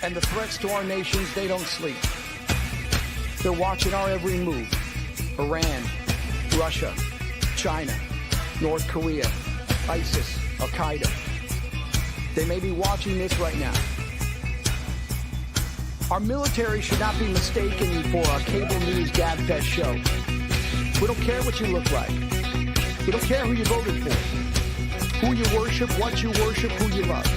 And the threats to our nations, they don't sleep. They're watching our every move. Iran, Russia, China, North Korea, ISIS, Al-Qaeda. They may be watching this right now. Our military should not be mistaken for a cable news gabfest show. We don't care what you look like. We don't care who you voted for, who you worship, what you worship, who you love.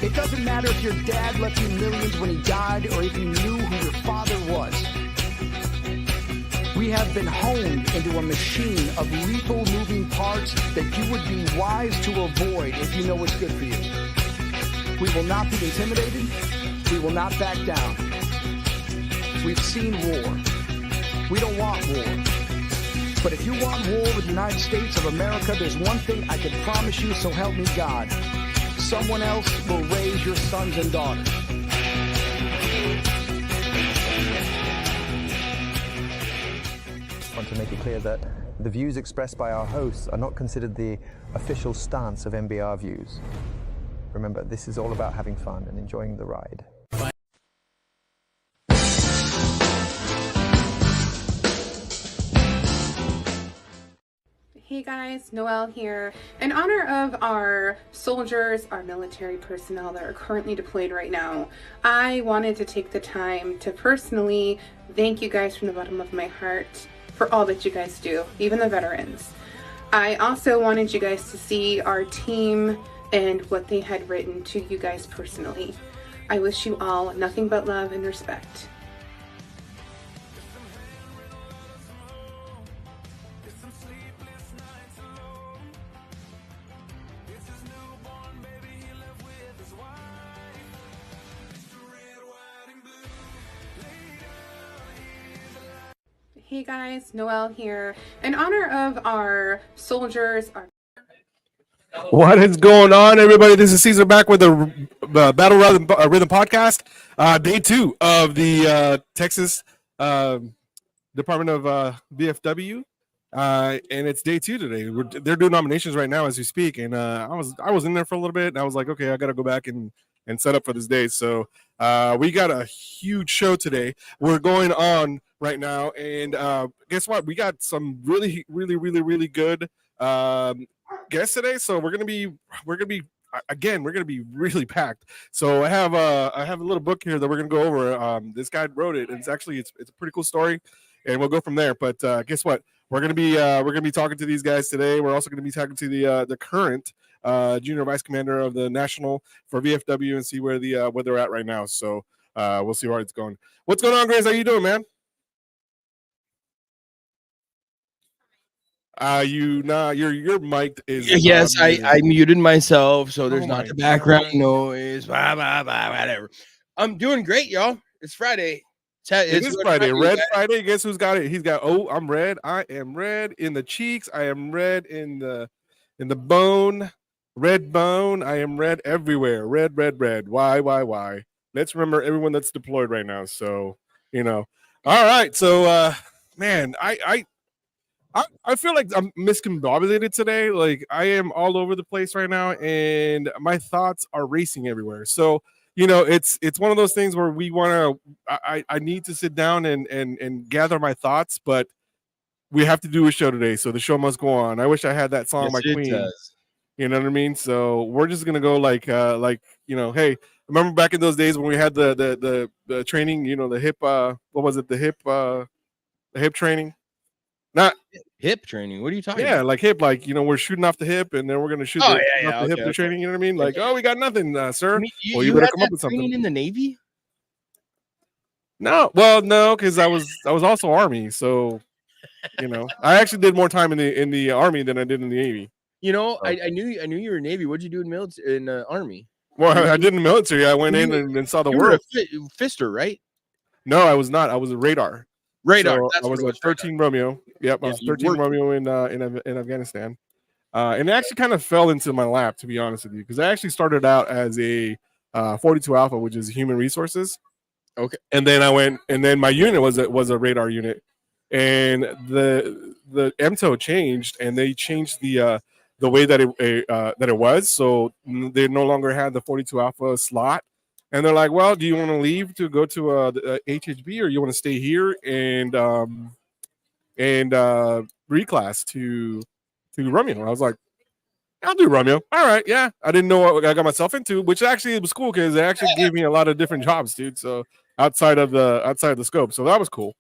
It doesn't matter if your dad left you millions when he died or if you knew who your father was. We have been honed into a machine of lethal moving parts that you would be wise to avoid if you know what's good for you. We will not be intimidated. We will not back down. We've seen war. We don't want war. But if you want war with the United States of America, there's one thing I can promise you, so help me God. Someone else will raise your sons and daughters. I want to make it clear that the views expressed by our hosts are not considered the official stance of MBR Views. Remember, this is all about having fun and enjoying the ride. Hey guys, Noelle here. In honor of our soldiers, our military personnel that are currently deployed right now, I wanted to take the time to personally thank you guys from the bottom of my heart for all that you guys do, even the veterans. I also wanted you guys to see our team and what they had written to you guys personally. I wish you all nothing but love and respect. Hey guys, Noelle here. In honor of our soldiers, What is going on, everybody? This is Caesar back with the Battle Rhythm Podcast, day 2 of the Texas Department of VFW, and it's day 2 today. They're doing nominations right now as we speak, and I was in there for a little bit, and I was like, okay, I got to go back and set up for this day. So we got a huge show today. We're going on right now, and guess what? We got some really good guests today. So we're gonna be really packed. So I have a little book here that we're gonna go over. This guy wrote it, and it's a pretty cool story, and we'll go from there. But guess what? We're gonna be talking to these guys today. We're also gonna be talking to the current junior vice commander of the national for VFW and see where they're at right now. So we'll see where it's going. What's going on, Grace? How you doing, man? Your mic is yes. I muted myself, so there's not the background noise. Blah, blah, blah, whatever. I'm doing great, y'all. It's Friday. It is Friday. Red Friday. Guess who's got it? He's got. Oh, I'm red. I am red in the cheeks. I am red in the bone. Red bone. I am red everywhere. Red. Why? Let's remember everyone that's deployed right now. So All right. So man, I feel like I'm miscombobulated today. Like I am all over the place right now, and my thoughts are racing everywhere. So it's one of those things where I need to sit down and gather my thoughts, but we have to do a show today, so the show must go on. I wish I had that song by Queen. Does. You know what I mean? So we're just gonna go hey, remember back in those days when we had the training, the hip what was it? The hip training. Not hip training. What are you talking about? Yeah, like hip, we're shooting off the hip, and then we're gonna shoot off the hip to training. You know what I mean? Like, we got nothing, sir. Well, you better come up with something. In the Navy? No, because I was also Army, so I actually did more time in the Army than I did in the Navy. I knew you were Navy. What'd you do in Army? Well, I did in the military. I went in and saw the world. You were a fister, right? No, I was not. I was a radar. So I was a 13 Romeo. Yep, I was 13 Romeo in Afghanistan, and it actually kind of fell into my lap, to be honest with you, because I actually started out as a 42 Alpha, which is human resources. Okay, and then my unit was a radar unit, and the MTO changed, and they changed the way that it was, so they no longer had the 42 Alpha slot. and they're like, well, do you want to leave to go to HHB, or you want to stay here and reclass to Romeo? And I was like, I'll do Romeo. All right, yeah. I didn't know what I got myself into, which actually was cool because they actually gave me a lot of different jobs, dude. So outside of the scope, so that was cool.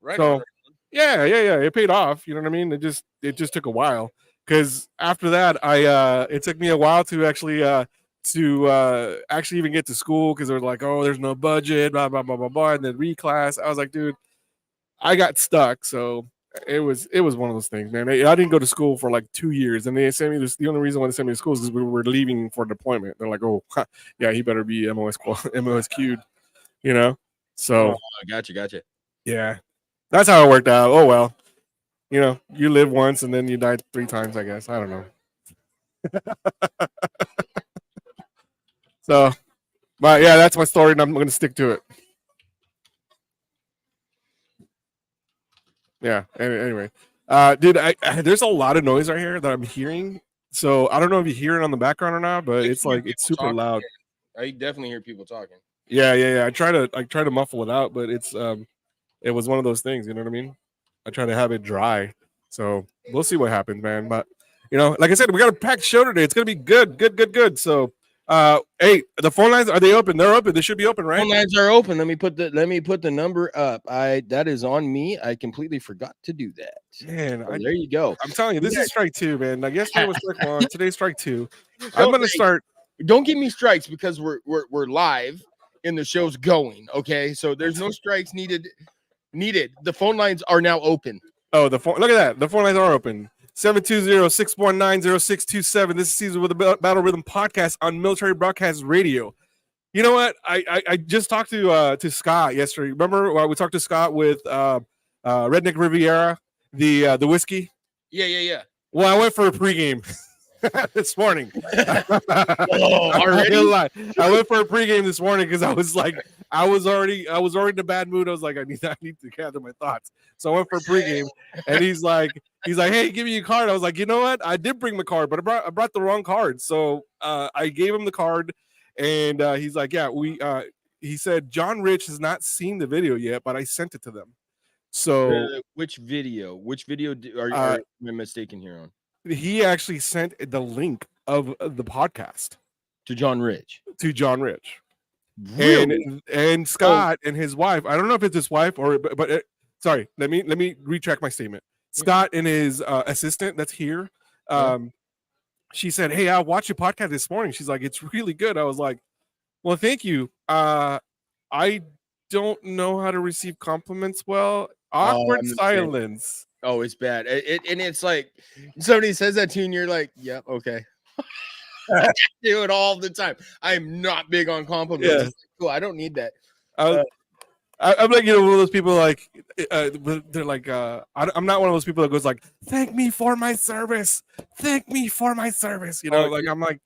Right. So yeah, it paid off. You know what I mean? It just took a while because after that, it took me a while to actually even get to school because they were like, oh, there's no budget, blah blah blah blah blah, and then reclass. I was like, dude, I got stuck. So it was one of those things, man. I didn't go to school for like 2 years, and they sent me this. The only reason why they sent me to school is because we were leaving for deployment. They're like, oh, yeah, he better be MOSQ'd, you know. So gotcha. Yeah, that's how it worked out. Oh well, you know, you live once and then you die 3 times. I guess I don't know. So, but yeah, that's my story, and I'm going to stick to it. Yeah. Anyway, dude, there's a lot of noise right here that I'm hearing. So I don't know if you hear it on the background or not, but it's like it's super talking. loud. I definitely hear people talking. Yeah. I try to muffle it out, but it was one of those things. You know what I mean? I try to have it dry. So we'll see what happens, man. But you know, like I said, we got a packed show today. It's gonna be good. So hey, the phone lines, are they open? They're open. They should be open, right? Phone lines are open. Let me put the number up. That is on me. I completely forgot to do that. Man, there you go. I'm telling you, this is strike 2, man. Like yesterday was strike 1. Today's strike 2. I'm gonna start. Don't give me strikes because we're live and the show's going. Okay, so there's no strikes needed. The phone lines are now open. Oh, look at that. The phone lines are open. 720-619-0627. This is Caesar with the Battle Rhythm podcast on Military Broadcast Radio. You know what? I just talked to Scott yesterday. Remember we talked to Scott with Redneck Riviera, the whiskey? Yeah. Well, I went for a pregame this morning. Already? I went for a pregame this morning because I was already in a bad mood. I was like, I need to gather my thoughts. So I went for a pregame, and he's like, hey, give me your card. I was like, you know what? I did bring my card, but I brought the wrong card. So I gave him the card, and he's like, yeah, he said John Rich has not seen the video yet, but I sent it to them. So which video? Are I mistaken here on? He actually sent the link of the podcast to John Rich. Really? And Scott and his wife. I don't know if it's his wife or, but sorry. Let me retract my statement. Scott and his assistant that's here. She said, "Hey, I watched your podcast this morning." She's like, "It's really good." I was like, "Well, thank you." I don't know how to receive compliments well. Awkward silence. Oh, it's bad. And it's like somebody says that to you and you're like, yeah, okay. I do it all the time. I'm not big on compliments. Yeah. Like, cool, I don't need that. I'm like, one of those people like they're like I'm not one of those people that goes like, thank me for my service. Like I'm like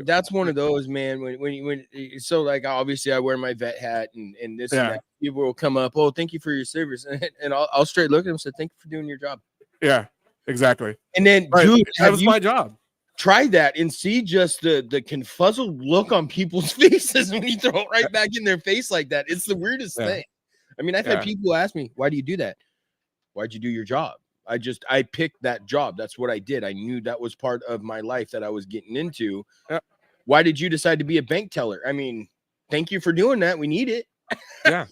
that's one of those, man. When so like obviously I wear my vet hat and this and that. People will come up, oh, thank you for your service, and I'll straight look at them and say, thank you for doing your job. Yeah, exactly. And then dude, that was my job. Try that and see just the confuzzled look on people's faces when you throw it right back in their face like that. It's the weirdest thing. I mean, I've had people ask me, why do you do that? Why'd you do your job? I picked that job. That's what I did. I knew that was part of my life that I was getting into. Yeah. Why did you decide to be a bank teller? I mean, thank you for doing that. We need it. Yeah.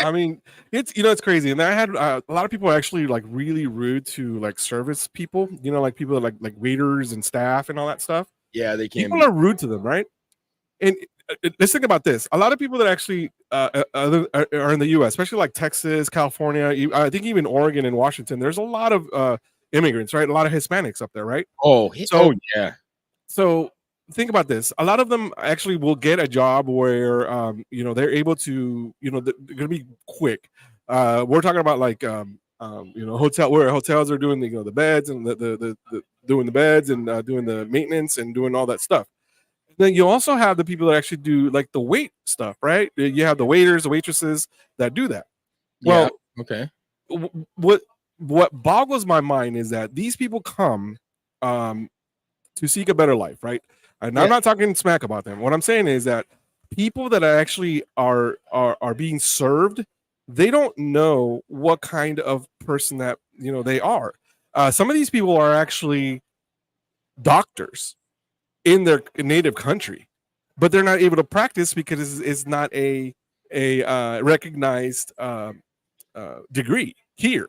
I mean, it's crazy. And I had a lot of people actually like really rude to like service people, like people like waiters and staff and all that stuff. Yeah, they can. People are rude to them, right? And let's think about this. A lot of people that actually are in the U.S., especially like Texas, California, I think even Oregon and Washington, there's a lot of immigrants, right? A lot of Hispanics up there, right? Yeah. So think about this. A lot of them actually will get a job where they're able to, they're gonna be quick. We're talking about like hotel where hotels are doing the beds and the doing the beds and doing the maintenance and doing all that stuff. Then you also have the people that actually do like the wait stuff, right? You have the waiters, the waitresses that do that. Well, okay. What boggles my mind is that these people come to seek a better life, right? And I'm not talking smack about them. What I'm saying is that people that actually are being served, they don't know what kind of person that they are. Some of these people are actually doctors in their native country, but they're not able to practice because it's not a recognized degree here.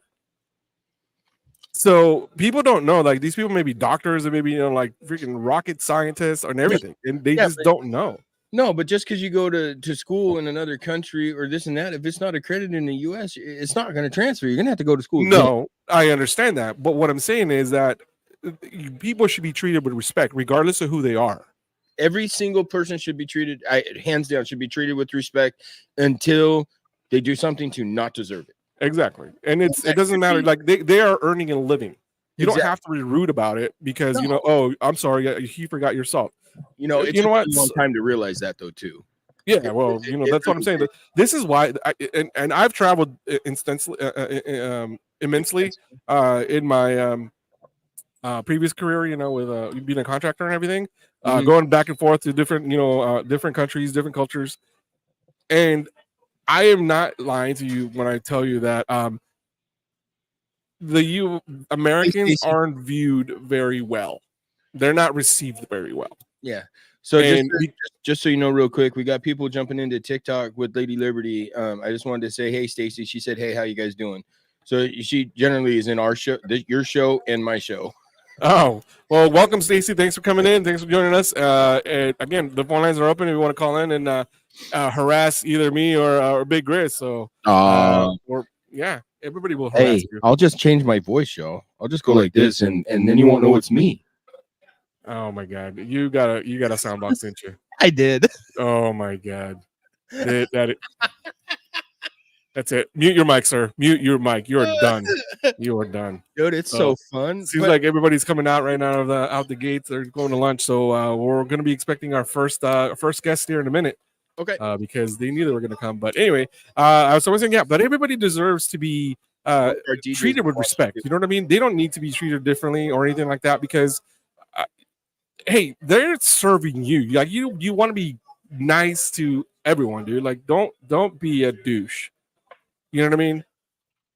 So people don't know, like, these people may be doctors or maybe like freaking rocket scientists and everything, and they just don't know. No, but just because you go to school in another country or this and that, if it's not accredited in the U.S., it's not going to transfer. You're going to have to go to school. No, I understand that, but what I'm saying is that people should be treated with respect, regardless of who they are. Every single person should be treated, hands down, should be treated with respect until they do something to not deserve it. Exactly, and it doesn't matter. Like they are earning a living. You don't have to be rude about it because oh, I'm sorry, he forgot your salt. It took a long time to realize that though too. Yeah, well, that's what I'm saying. This is why, and I've traveled immensely in my previous career, with being a contractor and everything, going back and forth to different, different countries, different cultures, and I am not lying to you when I tell you that Americans aren't viewed very well. They're not received very well. Yeah. So just so you know, real quick, we got people jumping into TikTok with Lady Liberty. I just wanted to say, hey, Stacy. She said, hey, how you guys doing? So she generally is in our show, your show, and my show. Oh, well, welcome, Stacy. Thanks for coming in. Thanks for joining us. And again, the phone lines are open if you want to call in and harass either me or Big Grizz. So, yeah, everybody will harass you. I'll just change my voice, y'all. I'll just go like this, and then you won't know it's me. Oh my God, you got a sound box, didn't you? I did. Oh my God, that's it. Mute your mic, sir. Mute your mic. You are done. You are done, dude. It's so fun. Seems like everybody's coming out right now out the gates. They're going to lunch, so we're going to be expecting our first guest here in a minute. Okay. Because they knew they were going to come. But anyway, I was saying, yeah, but everybody deserves to be treated with respect. You know what I mean? They don't need to be treated differently or anything like that because, hey, they're serving you. Like you want to be nice to everyone, dude. Like don't be a douche. You know what I mean?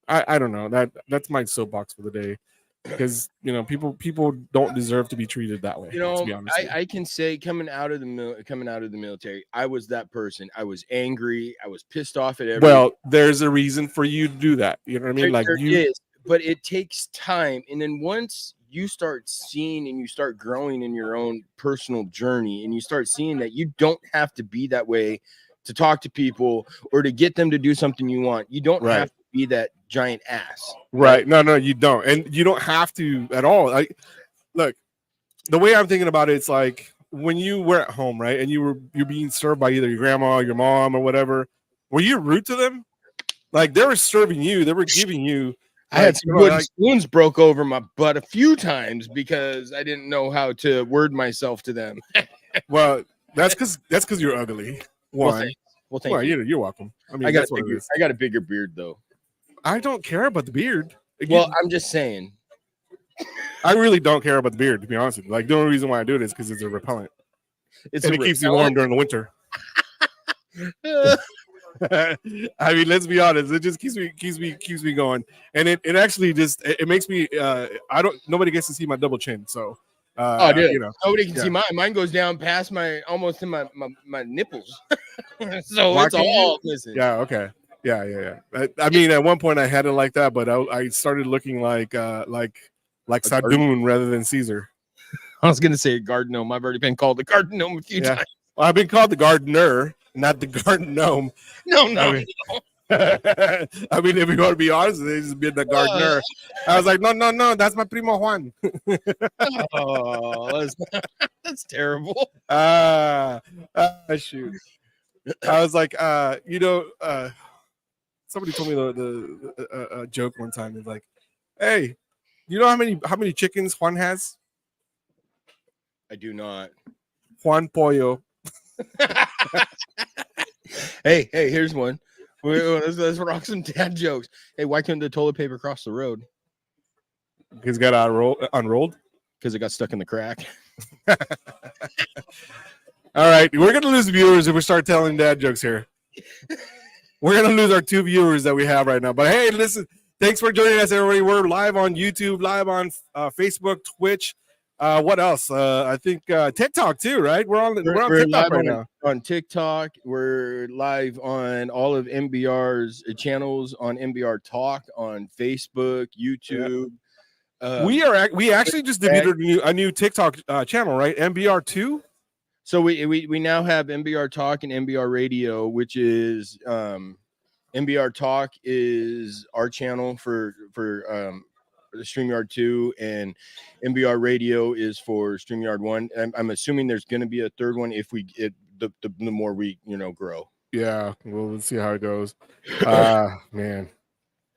I don't know. That's my soapbox for the day. Because people don't deserve to be treated that way. To be honest, I can say coming out of the military, I was that person. I was angry. I was pissed off at everything. Well, there's a reason for you to do that. You know what I mean? There is, but it takes time. And then once you start seeing and you start growing in your own personal journey, and you start seeing that you don't have to be that way to talk to people or to get them to do something you want. You don't have to be that giant ass. Right. No, you don't. And you don't have to at all. Look, the way I'm thinking about it, it's like when you were at home, right? And you're being served by either your grandma, your mom, or whatever. Were you rude to them? Like they were serving you, they were giving you. I had some wooden spoons broke over my butt a few times because I didn't know how to word myself to them. Well, that's because you're ugly. One. Well, thank you. You're welcome. I mean, I got a bigger beard though. I don't care about the beard. Well, I'm just saying. I really don't care about the beard, to be honest with you. Like the only reason why I do it is because it's a repellent. It keeps you warm during the winter. I mean, let's be honest. It just keeps me going, and it actually just it makes me. Nobody gets to see my double chin, so. Dude, nobody can see mine. Mine goes down past almost to my nipples, so it's all missing. Yeah. Okay. Yeah. I mean, at one point I had it like that, but I started looking like Sadoun rather than Caesar. I was gonna say a garden gnome. I've already been called a garden gnome a few times. Well, I've been called the gardener, not the garden gnome. No. I mean, if you want to be honest, they just been the gardener. I was like, no, that's my primo Juan. Oh, that's terrible. Shoot. I was like, somebody told me the joke one time. It's like, hey, you know how many chickens Juan has? I do not. Juan Pollo. Hey, here's one. Let's rock some dad jokes. Hey, why couldn't the toilet paper cross the road? Because it got unrolled? Because it got stuck in the crack. All right, we're gonna lose viewers if we start telling dad jokes here. We're gonna lose our 2 viewers that we have right now. But hey, listen, thanks for joining us, everybody. We're live on YouTube, live on Facebook, Twitch. What else? I think TikTok too, right? We're on TikTok right now. On TikTok, we're live on all of MBR's channels on MBR Talk on Facebook, YouTube. Yeah. We actually just debuted a new TikTok channel, right? MBR2. So we now have MBR Talk and MBR Radio, which is MBR Talk is our channel for the StreamYard 2, and MBR Radio is for StreamYard 1. I'm assuming there's going to be a third one if we get the more we grow. Yeah, well, let's see how it goes. Man,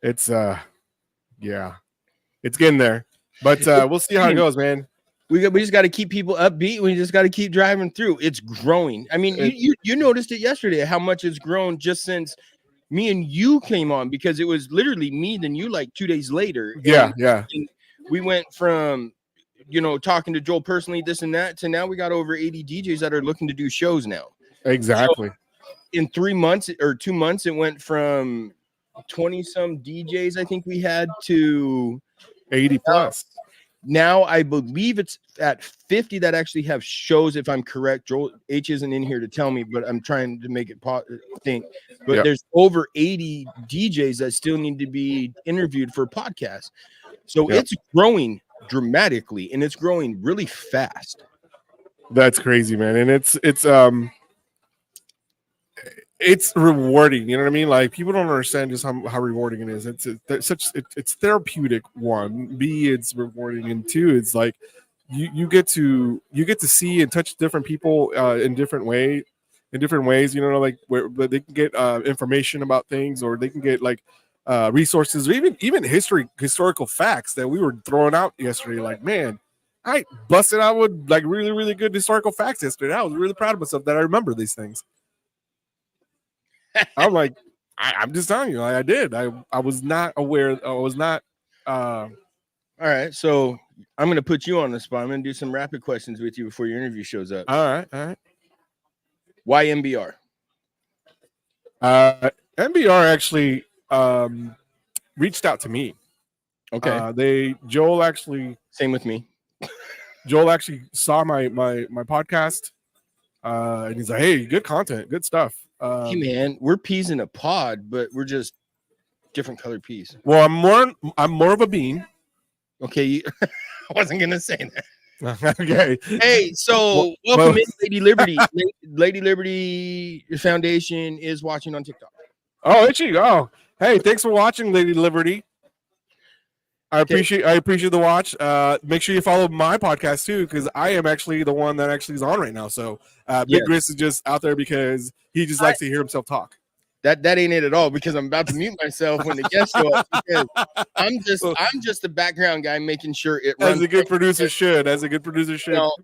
it's it's getting there, but we'll see how it goes, man. We just got to keep people upbeat. We just got to keep driving through. It's growing. I mean, you noticed it yesterday how much it's grown just since me and you came on, because it was literally me then you like 2 days later. Yeah. And we went from talking to Joel personally, this and that, to now we got over 80 DJs that are looking to do shows now. Exactly. So in 3 months or 2 months, it went from 20 some DJs I think we had to 80 plus. Now I believe it's at 50 that actually have shows, if I'm correct. Joel H isn't in here to tell me, but I'm trying to make it think. But there's over 80 DJs that still need to be interviewed for podcasts. So it's growing dramatically, and it's growing really fast. That's crazy, man. And it's rewarding, you know what I mean? Like, people don't understand just how rewarding it is. It's therapeutic. 1, B, it's rewarding, and 2, it's like you get to see and touch different people in different ways, like where they can get information about things, or they can get like resources, or even historical facts that we were throwing out yesterday. Like, man, I busted out with like really, really good historical facts yesterday. I was really proud of myself that I remember these things. I'm like, I'm just telling you, I did. I was not aware. I was not. All right, so I'm going to put you on the spot. I'm going to do some rapid questions with you before your interview shows up. All right. Why MBR? MBR actually reached out to me. Okay. Joel actually. Same with me. Joel actually saw my podcast, and he's like, "Hey, good content, good stuff." Hey man, we're peas in a pod, but we're just different colored peas. Well, I'm more of a bean. Okay, I wasn't gonna say that. Okay. Hey, so welcome in, Lady Liberty. Lady Liberty Foundation is watching on TikTok. Oh, is she? Oh, hey, thanks for watching, Lady Liberty. I appreciate the watch. Make sure you follow my podcast too, because I am actually the one that actually is on right now. So Big Gris is just out there because he just likes to hear himself talk. That ain't it at all, because I'm about to mute myself when the guests show up, because I'm just the background guy making sure it runs. As a good producer should.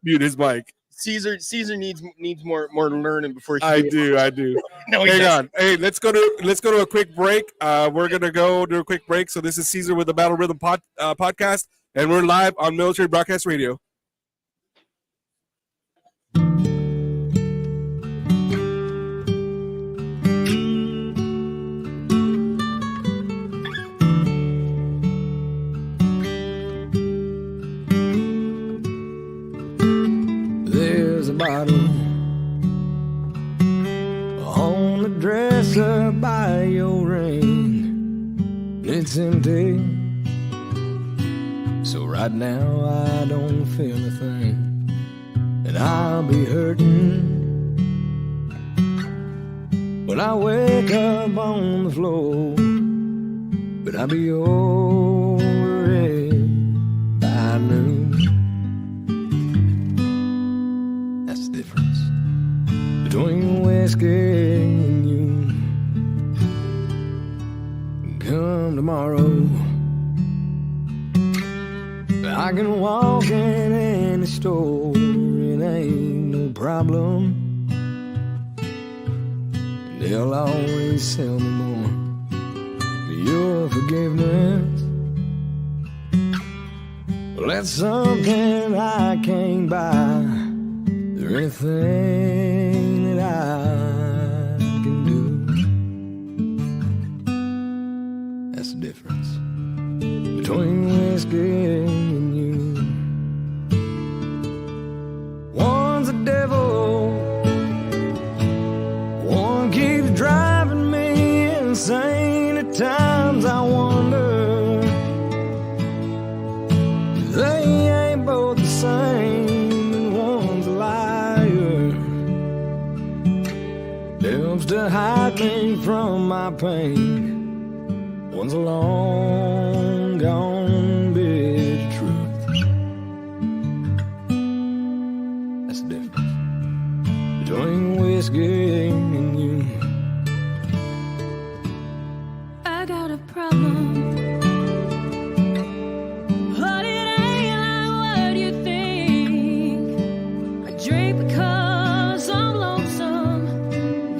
Mute his mic. Caesar needs more learning before he. I do. No, hang on. Hey, let's go to a quick break. We're gonna go do a quick break. So this is Caesar with the Battle Rhythm podcast, and we're live on Military Broadcast Radio. There's a bottle on the dresser by your ring. It's empty, so right now I don't feel a thing, and I'll be hurting when I wake up on the floor, but I'll be over it by noon. That's the difference between whiskey and you. Come tomorrow, I can walk in any store, it ain't no problem. They'll always sell me more for your forgiveness. Well, that's something I can't buy. There or anything that I can do. That's the difference between whiskey and you. One's a devil, one keeps driving me insane. At times I wonder they ain't both the same, and one's a liar, helps to hide me from my pain. One's a long gone bit of truth. That's the difference between whiskey and you. I got a problem, but it ain't like what you think. I drink because I'm lonesome,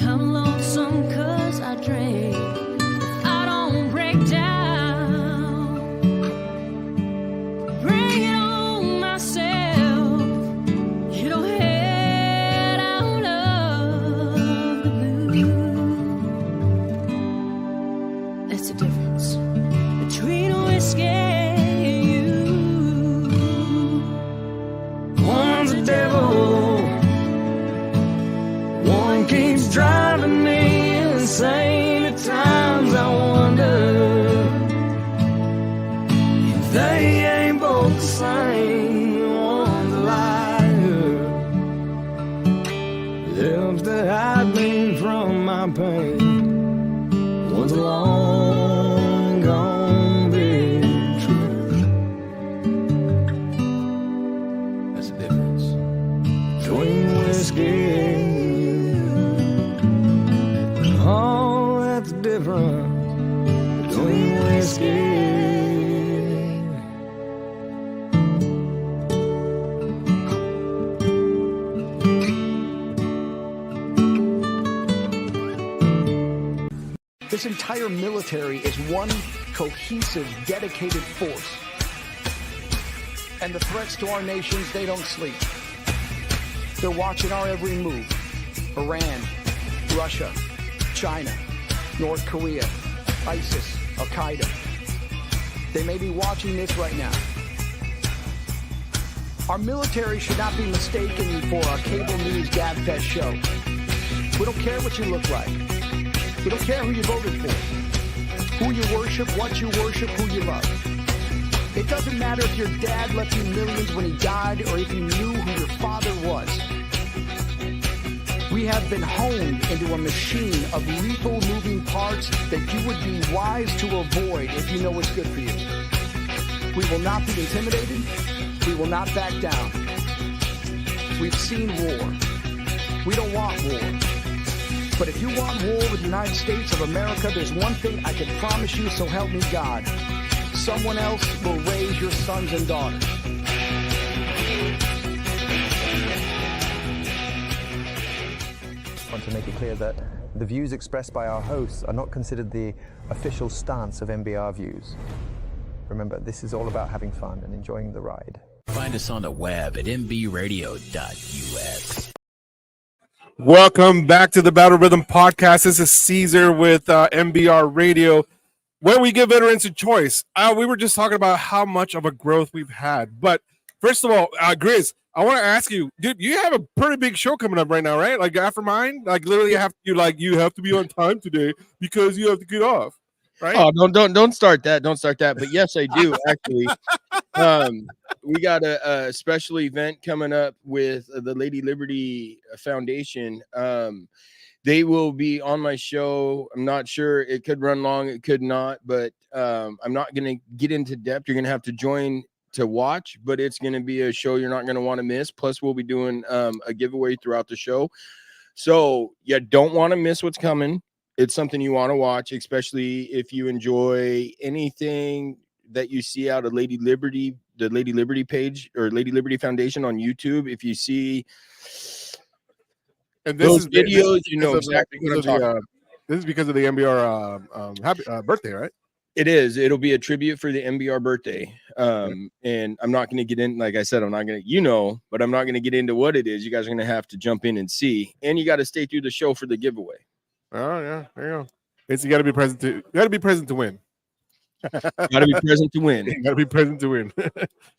I'm lonesome cause I drink. If I don't break down, bring it on myself. It'll head out of the blue. That's the difference between whiskey and you. One's a devil, one keeps driving me insane. At times I wonder if they ain't both the same. One's a liar, helps to hide me from my pain. One's a long gone bit of truth. That's the difference between whiskey and you. Oh, that's the difference between whiskey and This entire military is one cohesive, dedicated force. And the threats to our nations, they don't sleep. They're watching our every move. Iran, Russia, China, North Korea, ISIS, Al-Qaeda. They may be watching this right now. Our military should not be mistaken for a cable news gabfest show. We don't care what you look like. We don't care who you voted for, who you worship, what you worship, who you love. It doesn't matter if your dad left you millions when he died or if you knew who your father was. We have been honed into a machine of lethal moving parts that you would be wise to avoid if you know what's good for you. We will not be intimidated. We will not back down. We've seen war. We don't want war. But if you want war with the United States of America, there's one thing I can promise you, so help me God. Someone else will raise your sons and daughters. I want to make it clear that the views expressed by our hosts are not considered the official stance of MBR Views. Remember, this is all about having fun and enjoying the ride. Find us on the web at mbradio.us. Welcome back to the Battle Rhythm Podcast. This is Caesar with MBR Radio, where we give veterans a choice. We were just talking about how much of a growth we've had. But first of all, Grizz, I want to ask you, dude, you have a pretty big show coming up right now, right? Like after mine, like literally you have to be on time today because you have to get off, right? Oh, don't start that. Don't start that. But yes, I do actually. We got a special event coming up with the Lady Liberty Foundation. They will be on my show. I'm not sure. It could run long. It could not. But I'm not going to get into depth. You're going to have to join to watch. But it's going to be a show you're not going to want to miss. Plus, we'll be doing a giveaway throughout the show. So you don't want to miss what's coming. It's something you want to watch, especially if you enjoy anything that you see out of Lady Liberty, the Lady Liberty page or Lady Liberty Foundation on YouTube. If you see and those videos, you know exactly what I'm talking about. This is because of the MBR happy birthday, right? It is. It'll be a tribute for the MBR birthday. And I'm not going to get in, like I said, I'm not going to, but I'm not going to get into what it is. You guys are going to have to jump in and see. And you got to stay through the show for the giveaway. Oh yeah, there you go. You got to be present to win. Got to be present to win. You got to be present to win.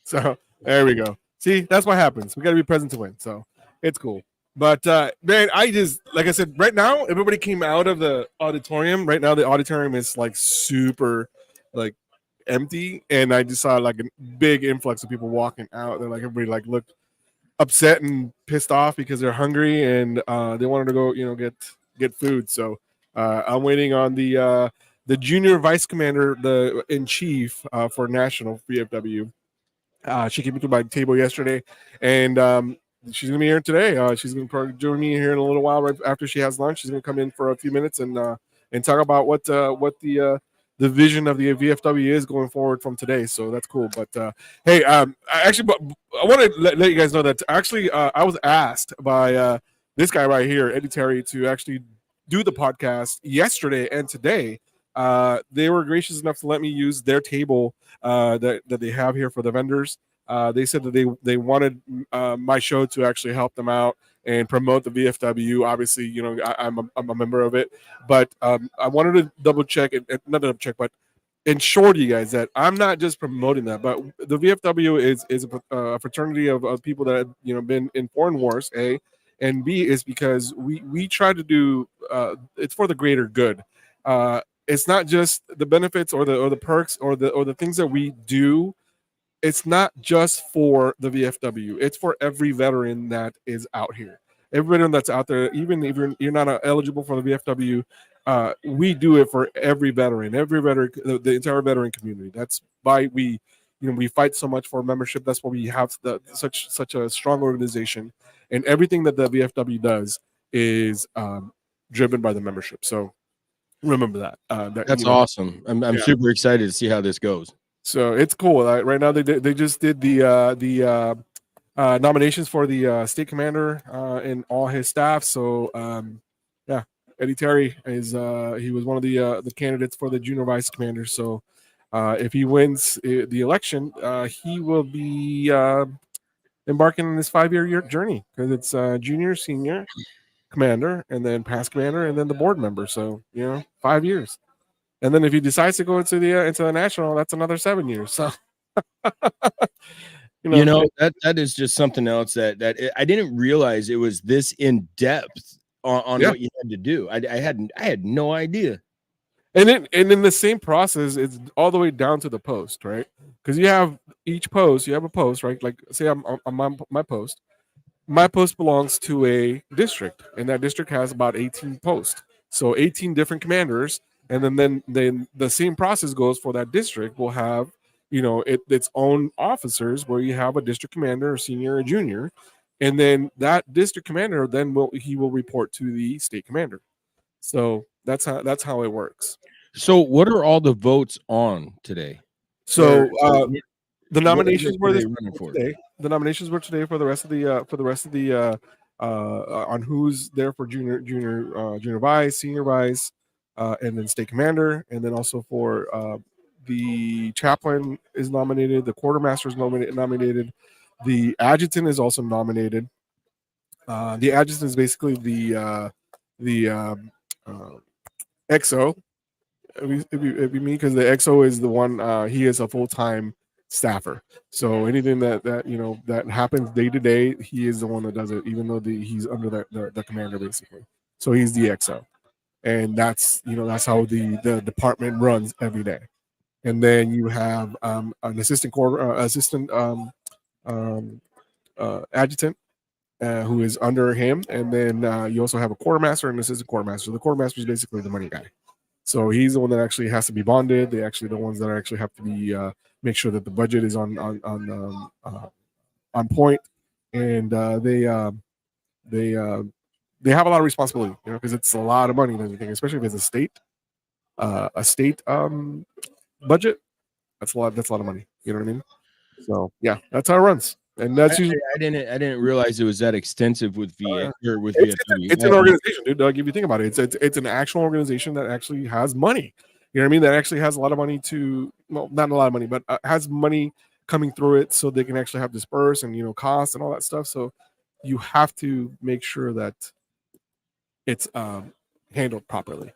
So there we go. See, that's what happens. We got to be present to win. So it's cool. But man, I just, like I said, right now everybody came out of the auditorium. Right now the auditorium is like super like empty, and I just saw like a big influx of people walking out. They're like, everybody like looked upset and pissed off because they're hungry, and they wanted to go, get food. So I'm waiting on the junior vice commander, the in chief for national VFW. She came to my table yesterday, and she's gonna be here today. She's gonna probably join me here in a little while, right after she has lunch. She's gonna come in for a few minutes and talk about what the vision of the VFW is going forward from today. So that's cool. But hey, I want to let you guys know that actually I was asked by this guy right here, Eddie Terry, to actually do the podcast yesterday and today. They were gracious enough to let me use their table that they have here for the vendors. They said that they wanted my show to actually help them out and promote the VFW. Obviously, I'm a member of it, but I wanted to double check, not double check, but ensure to you guys that I'm not just promoting that, but the VFW is a fraternity of people that have been in foreign wars. A, and B is because we try to do it's for the greater good. It's not just the benefits or the perks or the things that we do. It's not just for the VFW. It's for every veteran that is out here. Every veteran that's out there, even if you're not eligible for the VFW, we do it for every veteran, the entire veteran community. That's why we fight so much for membership. That's why we have such a strong organization, and everything that the VFW does is driven by the membership. So remember that. That's awesome. I'm super excited to see how this goes. So it's cool. Right now, they just did the nominations for the state commander and all his staff. So Eddie Terry is he was one of the candidates for the junior vice commander. So if he wins the election, he will be embarking on this 5-year journey, because it's junior, senior, commander, and then past commander, and then the board member. So 5 years. And then if he decides to go into the national, that's another 7 years. So, that is just something else that I didn't realize it was this in depth on what you had to do. I had no idea. And in the same process, it's all the way down to the post, right? Because you have each post, you have a post, right? Like say I'm on my post. My post belongs to a district, and that district has about 18 posts. So 18 different commanders. And then the same process goes for that district. Will have, its own officers, where you have a district commander, a senior, a junior, and then that district commander will report to the state commander. So that's how it works. So what are all the votes on today? So the nominations were today. The nominations were today for the rest of the on who's there for junior vice, senior vice. And then state commander, and then also for the chaplain is nominated, the quartermaster is nominated, the adjutant is also nominated. The adjutant is basically the XO. It'd be me, because the XO is the one. He is a full-time staffer. So anything that happens day to day, he is the one that does it, even though he's under the commander basically. So he's the XO. And that's how the department runs every day. And then you have an assistant adjutant who is under him, and then you also have a quartermaster and an assistant quartermaster. The quartermaster is basically the money guy. So he's the one that actually has to be bonded. They actually the ones that actually have to be make sure that the budget is on point, and they have a lot of responsibility, because it's a lot of money and everything, especially if it's a state budget. That's a lot of money. You know what I mean? So yeah, that's how it runs. And that's usually I didn't realize it was that extensive with VA or with it's an organization, dude. Doug, if you think about it, it's an actual organization that actually has money. You know what I mean? That actually has a lot of money to, well, not a lot of money, but has money coming through it so they can actually have disperse and, you know, cost and all that stuff. So you have to make sure that it's handled properly.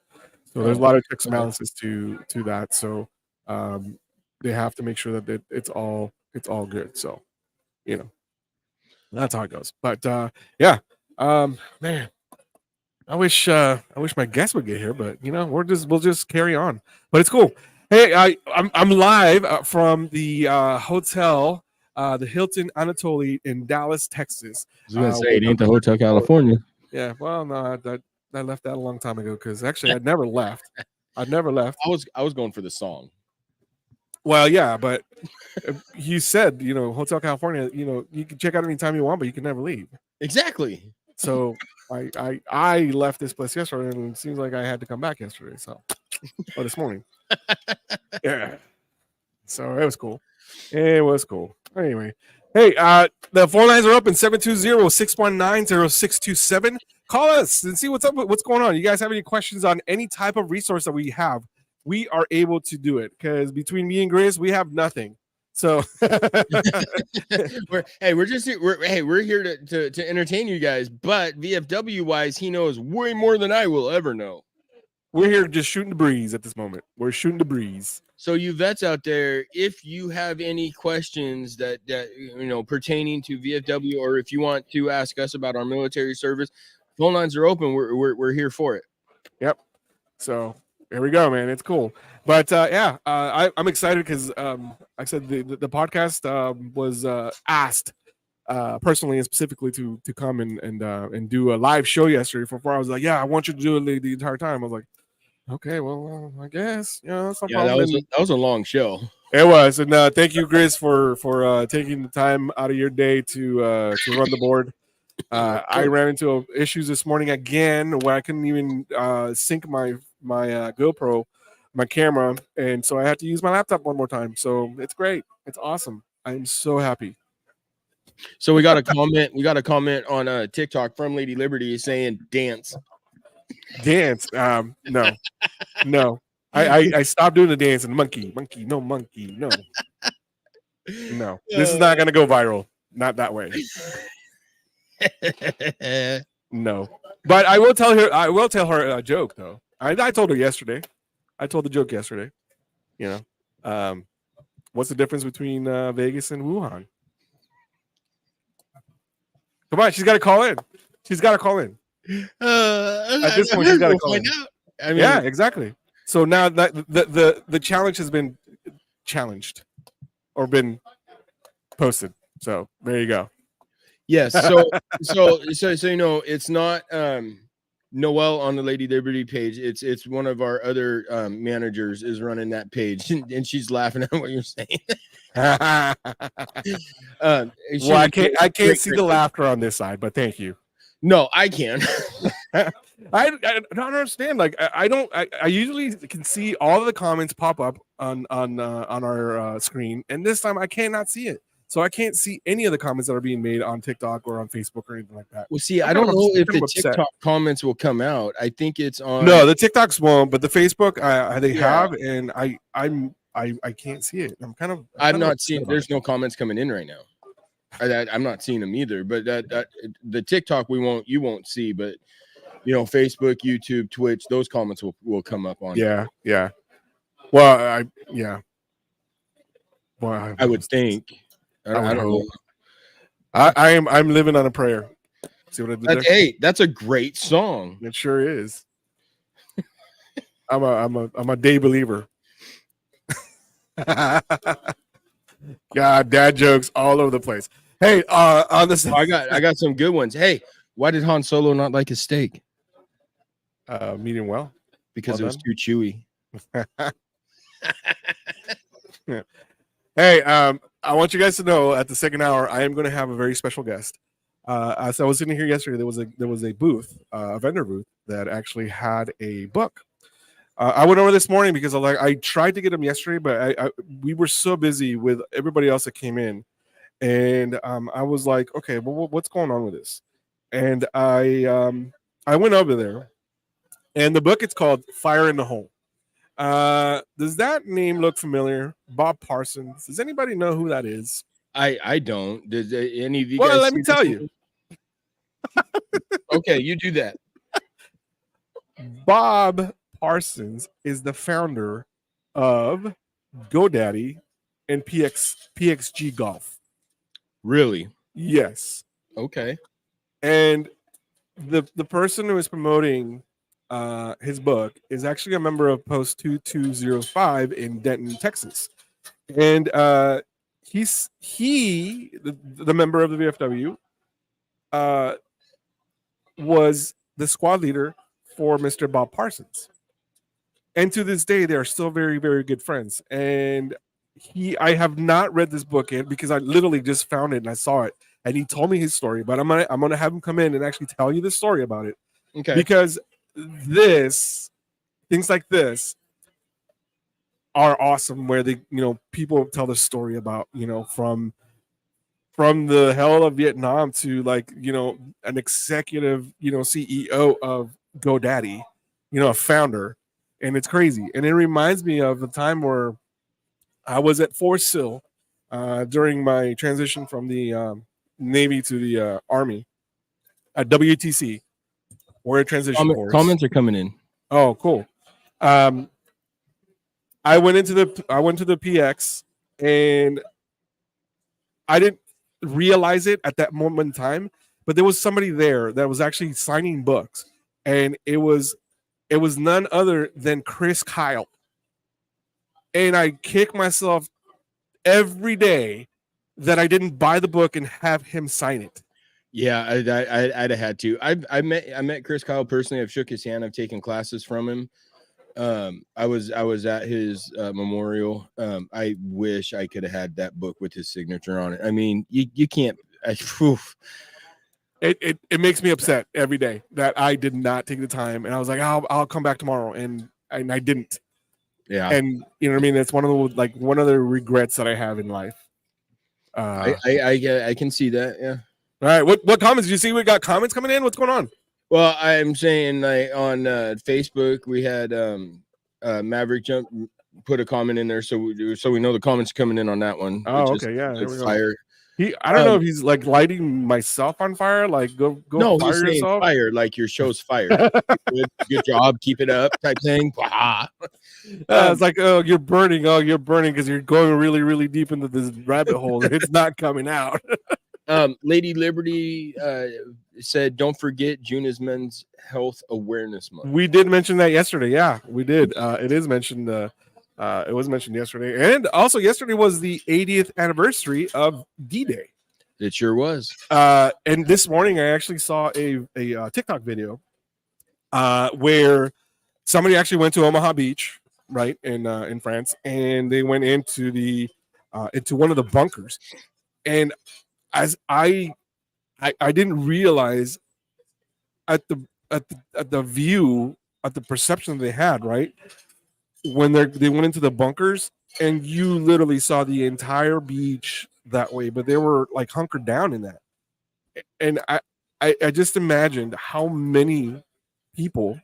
So there's a lot of checks and balances to that. So they have to make sure that it's all good. So, you know, that's how it goes. But yeah, man, I wish my guest would get here, but you know, we'll just carry on. But it's cool. Hey, I'm live from the hotel, the Hilton Anatoly in Dallas, Texas. I was gonna say it ain't the Hotel California. Yeah, well, no, I left that a long time ago because actually I'd never left. I'd never left. I was going for the song. Well, yeah, but you said, you know, Hotel California, you know, you can check out anytime you want, but you can never leave. Exactly. So I left this place yesterday, and it seems like I had to come back yesterday. So, or this morning. Yeah. So it was cool. It was cool. Anyway, hey, the phone lines are open 720-619-0627. Call us and see what's up, what's going on. You guys have any questions on any type of resource that we have? We are able to do it because between me and Grizz, we have nothing. So we're here to entertain you guys, but VFW wise, he knows way more than I will ever know. We're here just shooting the breeze at this moment. We're shooting the breeze. So you vets out there, if you have any questions that you know pertaining to VFW, or if you want to ask us about our military service, phone lines are open. We're here for it. Yep. So here we go, man. It's cool. But I'm excited because like I said, the podcast was asked personally and specifically to come and do a live show yesterday for 4 hours. Like, yeah, I want you to do it the entire time. I was like, okay, well, I guess, you know, that was a long show. It was, and thank you, Grizz, for taking the time out of your day to run the board. I ran into issues this morning again where I couldn't even sync my GoPro, my camera, and so I had to use my laptop one more time. So it's great. It's awesome. I'm so happy. So we got a comment. We got a comment on TikTok from Lady Liberty saying dance. No. I stopped doing the dance and monkey, no. This is not gonna go viral. Not that way. No. But I will tell her a joke though. I told her yesterday. I told the joke yesterday. You know, what's the difference between Vegas and Wuhan? Come on, she's got to call in. At this point, she's got to call in. I mean, yeah, exactly. So now that the challenge has been challenged or been posted. So there you go. Yes. So you know, it's not Noel on the Lady Liberty page. It's one of our other managers is running that page, and she's laughing at what you're saying. Well, I can't see the laughter on this side, but thank you. No, I can. I don't understand. Like I usually can see all of the comments pop up on our screen, and this time I cannot see it. So I can't see any of the comments that are being made on TikTok or on Facebook or anything like that. Well, see, I don't know if the TikTok comments will come out. I think it's on. No, the TikToks won't, but the Facebook they have, and I can't see it. I'm not seeing. There's no comments coming in right now. I'm not seeing them either. But the TikTok you won't see, but you know, Facebook, YouTube, Twitch, those comments will come up on. Yeah. Well, Well, I would think. I don't know. I'm living on a prayer. See what I did there? Hey, that's a great song. It sure is. I'm a day believer. God, dad jokes all over the place. Hey, on this, I got some good ones. Hey, why did Han Solo not like his steak? Medium well, because it was too chewy. Yeah. Hey, I want you guys to know at the second hour, I am going to have a very special guest. As I was sitting here yesterday, there was a booth, a vendor booth that actually had a book. I went over this morning because I tried to get him yesterday, but we were so busy with everybody else that came in, and I was like, okay, well, what's going on with this? And I went over there, and the book, it's called Fire in the Hole. Does that name look familiar? Bob Parsons. Does anybody know who that is? I don't. Does any of you Well, guys? let me see this tell you. movie? Okay, you do that. Bob Parsons is the founder of GoDaddy and PXG Golf. Really? Yes. Okay. And the person who is promoting his book is actually a member of Post 2205 in Denton, Texas. And he's the member of the VFW was the squad leader for Mr. Bob Parsons. And to this day, they are still very, very good friends. And I have not read this book yet because I literally just found it and I saw it. And he told me his story, but I'm gonna have him come in and actually tell you the story about it. Okay. Because things like this are awesome, where people tell the story about, from the hell of Vietnam to an executive, CEO of GoDaddy, a founder, and it's crazy. And it reminds me of the time where I was at Fort Sill during my transition from the Navy to the Army at WTC. We're at transition force. Comments are coming in. Oh, cool. I went to the PX and I didn't realize it at that moment in time, but there was somebody there that was actually signing books, and it was none other than Chris Kyle. And I kick myself every day that I didn't buy the book and have him sign it. Yeah, I'd have had to. I met Chris Kyle personally. I've shook his hand. I've taken classes from him. I was at his memorial. I wish I could have had that book with his signature on it. I mean, you can't. It makes me upset every day that I did not take the time, and I was like, I'll come back tomorrow, and I didn't. Yeah, and you know what I mean. That's one of the regrets that I have in life. I can see that. Yeah. All right. What comments did you see? We got comments coming in. What's going on? Well, I'm saying on Facebook we had Maverick Jump put a comment in there, so we know the comments coming in on that one. Oh, okay, yeah. There we go. Fire. I don't know if he's lighting myself on fire. Go. No, fire he's saying yourself. fire, like your show's fire. good job, keep it up, type thing. It's like, oh, you're burning. Oh, you're burning because you're going really, really deep into this rabbit hole. It's not coming out. Lady Liberty said, "Don't forget June is Men's Health Awareness Month." We did mention that yesterday. Yeah, we did. It is mentioned. It was mentioned yesterday, and also yesterday was the 80th anniversary of D-Day. It sure was. And this morning, I actually saw a TikTok video where somebody actually went to Omaha Beach, right in France, and they went into one of the bunkers, and as I didn't realize at the view, at the perception they had, right, when they went into the bunkers, and you literally saw the entire beach that way, but they were like hunkered down in that. And I just imagined how many people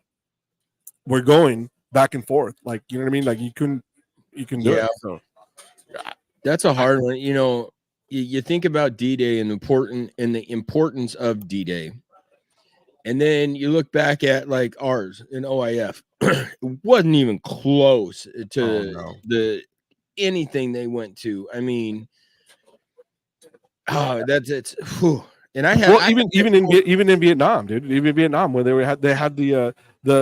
were going back and forth, like, you know what I mean, like you couldn't do it. So that's a hard one. You know, you think about D-Day and the importance of D-Day, and then you look back at like ours in OIF. It wasn't even close to anything they went to. I mean, it's. Whew. And I had even in Vietnam, dude. Even in Vietnam, where they had the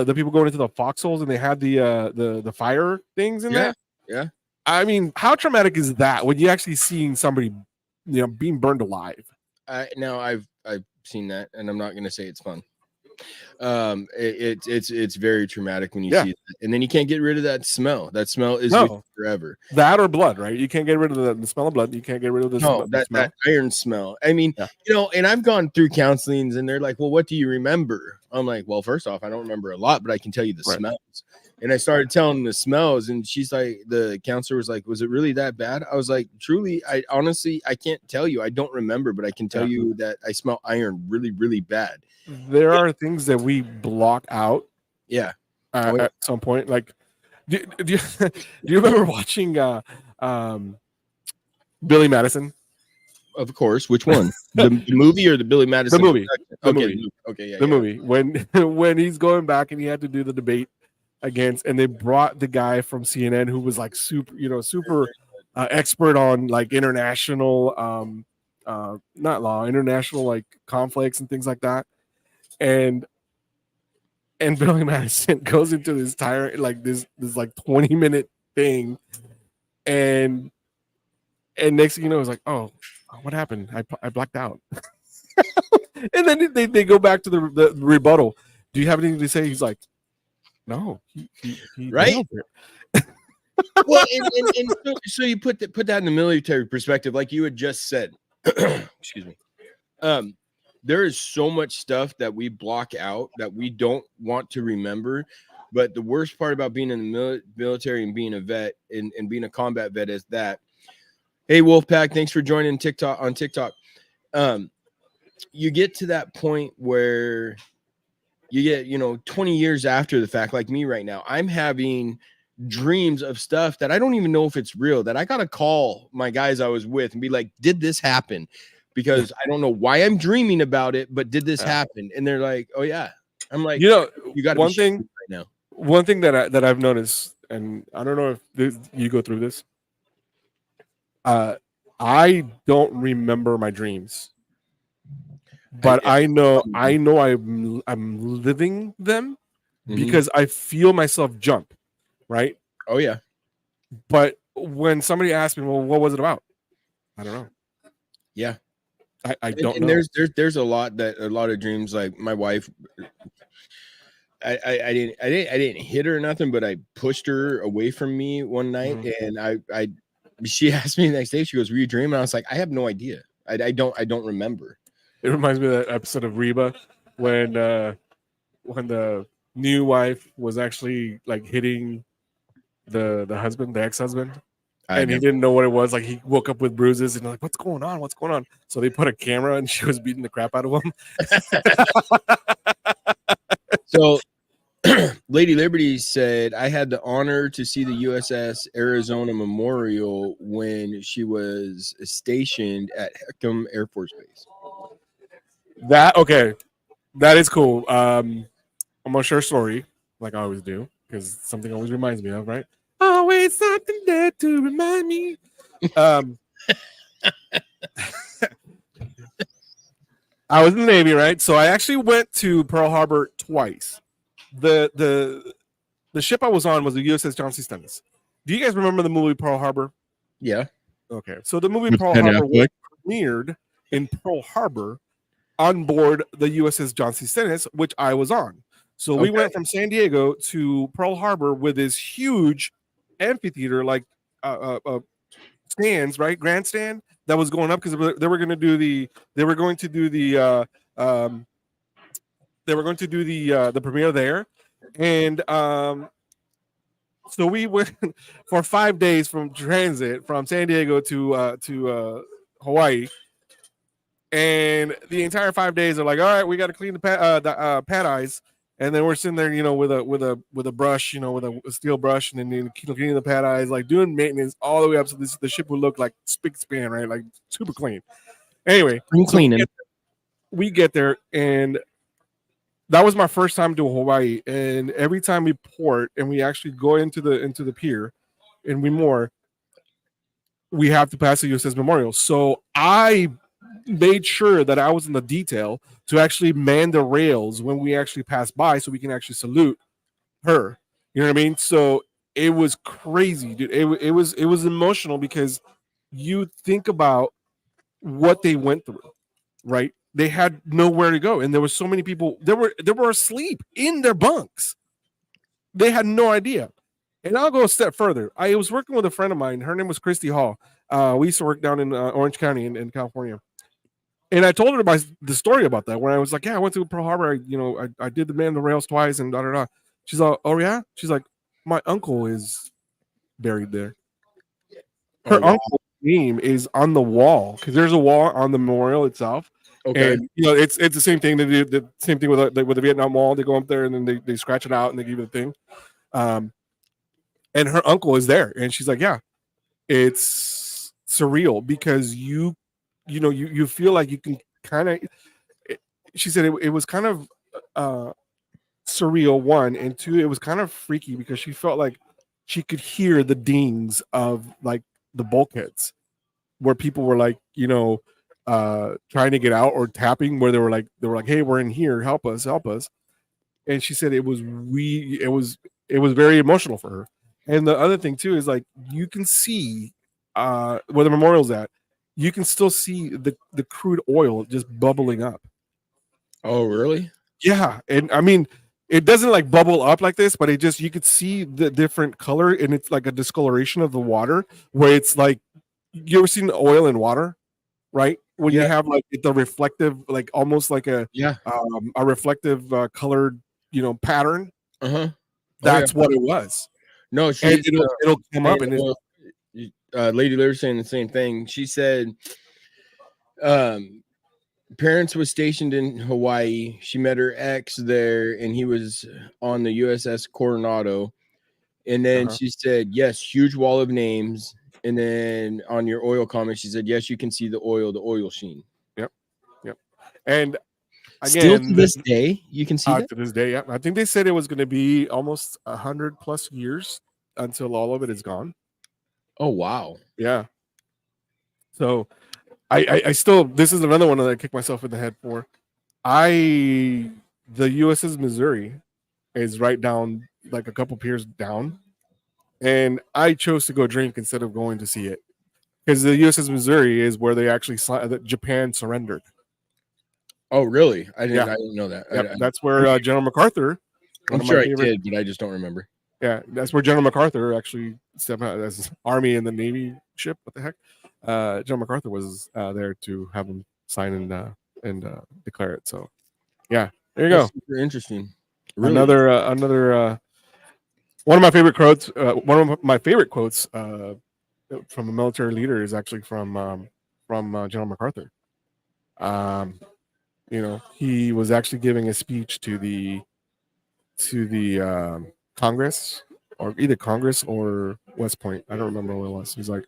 people going into the foxholes and they had the fire things in there. Yeah. I mean, how traumatic is that when you actually seeing somebody, being burned alive? Now I've seen that, and I'm not going to say it's fun. It's very traumatic when you see it, and then you can't get rid of that smell. That smell is with you forever. That or blood, right? You can't get rid of the smell of blood. You can't get rid of the smell. That iron smell. I mean, and I've gone through counselings, and they're like, "Well, what do you remember?" I'm like, "Well, first off, I don't remember a lot, but I can tell you the smells." And I started telling them the smells, and she's like, the counselor was like, "Was it really that bad?" I was like, "Truly, I honestly, I can't tell you. I don't remember, but I can tell you that I smell iron really, really bad." There are things that we block out. Yeah. At some point, like, Do you remember watching Billy Madison? Of course. Which one? The movie or the Billy Madison? The movie. The Okay. movie. Okay. Yeah. The yeah. movie when he's going back and he had to do the debate against, and they brought the guy from CNN who was like super expert on like international not law, international like conflicts and things like that, and Billy Madison goes into this this like 20-minute thing, and next thing you know, it's like, oh, what happened? I blacked out. And then they go back to the rebuttal. Do you have anything to say? He's like, no. He Right? nailed it. Well, and so you put that in the military perspective, like you had just said. Excuse me. There is so much stuff that we block out that we don't want to remember. But the worst part about being in the military and being a vet and being a combat vet is that, hey, Wolfpack, thanks for joining on TikTok. You get to that point where you get, 20 years after the fact, like me right now, I'm having dreams of stuff that I don't even know if it's real, that I got to call my guys I was with and be like, did this happen? Because I don't know why I'm dreaming about it, but did this happen? And they're like, oh yeah. I'm like, you got one thing right now. One thing that I've noticed, and I don't know if you go through this. I don't remember my dreams, but I know I'm living them because I feel myself jump, right? Oh yeah. But when somebody asks me, well, what was it about? I don't know. Yeah. I don't know. And there's a lot of dreams. Like my wife, I didn't hit her or nothing, but I pushed her away from me one night, and she asked me the next day. She goes, "Were you dreaming?" I was like, "I have no idea. I don't remember." It reminds me of that episode of Reba when the new wife was actually like hitting the husband, the ex-husband. And he didn't know what it was. Like he woke up with bruises and like, what's going on? What's going on? So they put a camera and she was beating the crap out of him. So Lady Liberty said, I had the honor to see the USS Arizona Memorial when she was stationed at Hickam Air Force Base. That is cool. I'm gonna share a story like I always do because something always reminds me of, right? Always something there to remind me. I was in the Navy, right? So I actually went to Pearl Harbor twice. The ship I was on was the USS John C. Stennis. Do you guys remember the movie Pearl Harbor? Yeah. Okay. So the movie Pearl Harbor was premiered in Pearl Harbor on board the USS John C. Stennis, which I was on. So we went from San Diego to Pearl Harbor with this huge amphitheater, like stands, right? Grandstand that was going up because they were going to do the premiere there, and so we went for 5 days from transit from San Diego to Hawaii, and the entire 5 days are like, all right, we got to clean the pad eyes. And then we're sitting there, with a brush, with a steel brush, and then cleaning the pad eyes, like doing maintenance all the way up so the ship would look like spick span, right? Like super clean. Anyway, cleaning. We get there, and that was my first time to Hawaii. And every time we port and we actually go into the pier, and we have to pass the USS Memorial. So I made sure that I was in the detail to actually man the rails when we actually pass by so we can actually salute her. You know what I mean? So it was crazy, dude. It was emotional because you think about what they went through, right? They had nowhere to go, and there were so many people they were asleep in their bunks. They had no idea. And I'll go a step further. I was working with a friend of mine. Her name was Christy Hall. We used to work down in Orange County in California. And I told her about the story about that when I was like, yeah, I went to Pearl Harbor. I did the man the rails twice and da da da. She's like, oh yeah. She's like, my uncle is buried there. Her uncle's name is on the wall because there's a wall on the memorial itself. Okay. And it's the same thing. They do the same thing with the Vietnam Wall. They go up there and then they scratch it out and they give you the thing. and her uncle is there, and she's like, yeah, it's surreal because you feel like you can kind of. She said it was kind of surreal, one, and two, it was kind of freaky because she felt like she could hear the dings of like the bulkheads where people were like, trying to get out or tapping, where they were like, hey, we're in here, help us. And she said it was very emotional for her. And the other thing too is like you can see where the memorial's at, you can still see the crude oil just bubbling up. Oh, really? Yeah. And I mean, it doesn't like bubble up like this, but you could see the different color, and it's like a discoloration of the water where it's like, you ever seen oil in water, right? When you have like the reflective, like almost like a reflective colored, pattern. Uh-huh. That's what it was. No, it'll come up, and Lady Lyra saying the same thing. She said, parents was stationed in Hawaii. She met her ex there, and he was on the USS Coronado. And then she said, yes, huge wall of names. And then on your oil comment, she said, yes, you can see the oil sheen. Yep. And again, still to this day, you can see that? To this day, yeah. I think they said it was going to be almost 100+ years until all of it is gone. Oh, wow. Yeah. So I still, this is another one that I kick myself in the head for. The USS Missouri is right down, like a couple piers down. And I chose to go drink instead of going to see it, because the USS Missouri is where they actually that Japan surrendered. Oh, really? I didn't know that. Yep, that's where General MacArthur. I'm sure I did, but I just don't remember. Yeah, that's where General MacArthur actually stepped out as Army and the Navy ship. What the heck? General MacArthur was there to have him sign and declare it. So, yeah, there you go. Super interesting. Really? Another. One of my favorite quotes. From a military leader is actually from General MacArthur. He was actually giving a speech to the Congress, or either Congress or West Point. I don't remember what it was. He's like,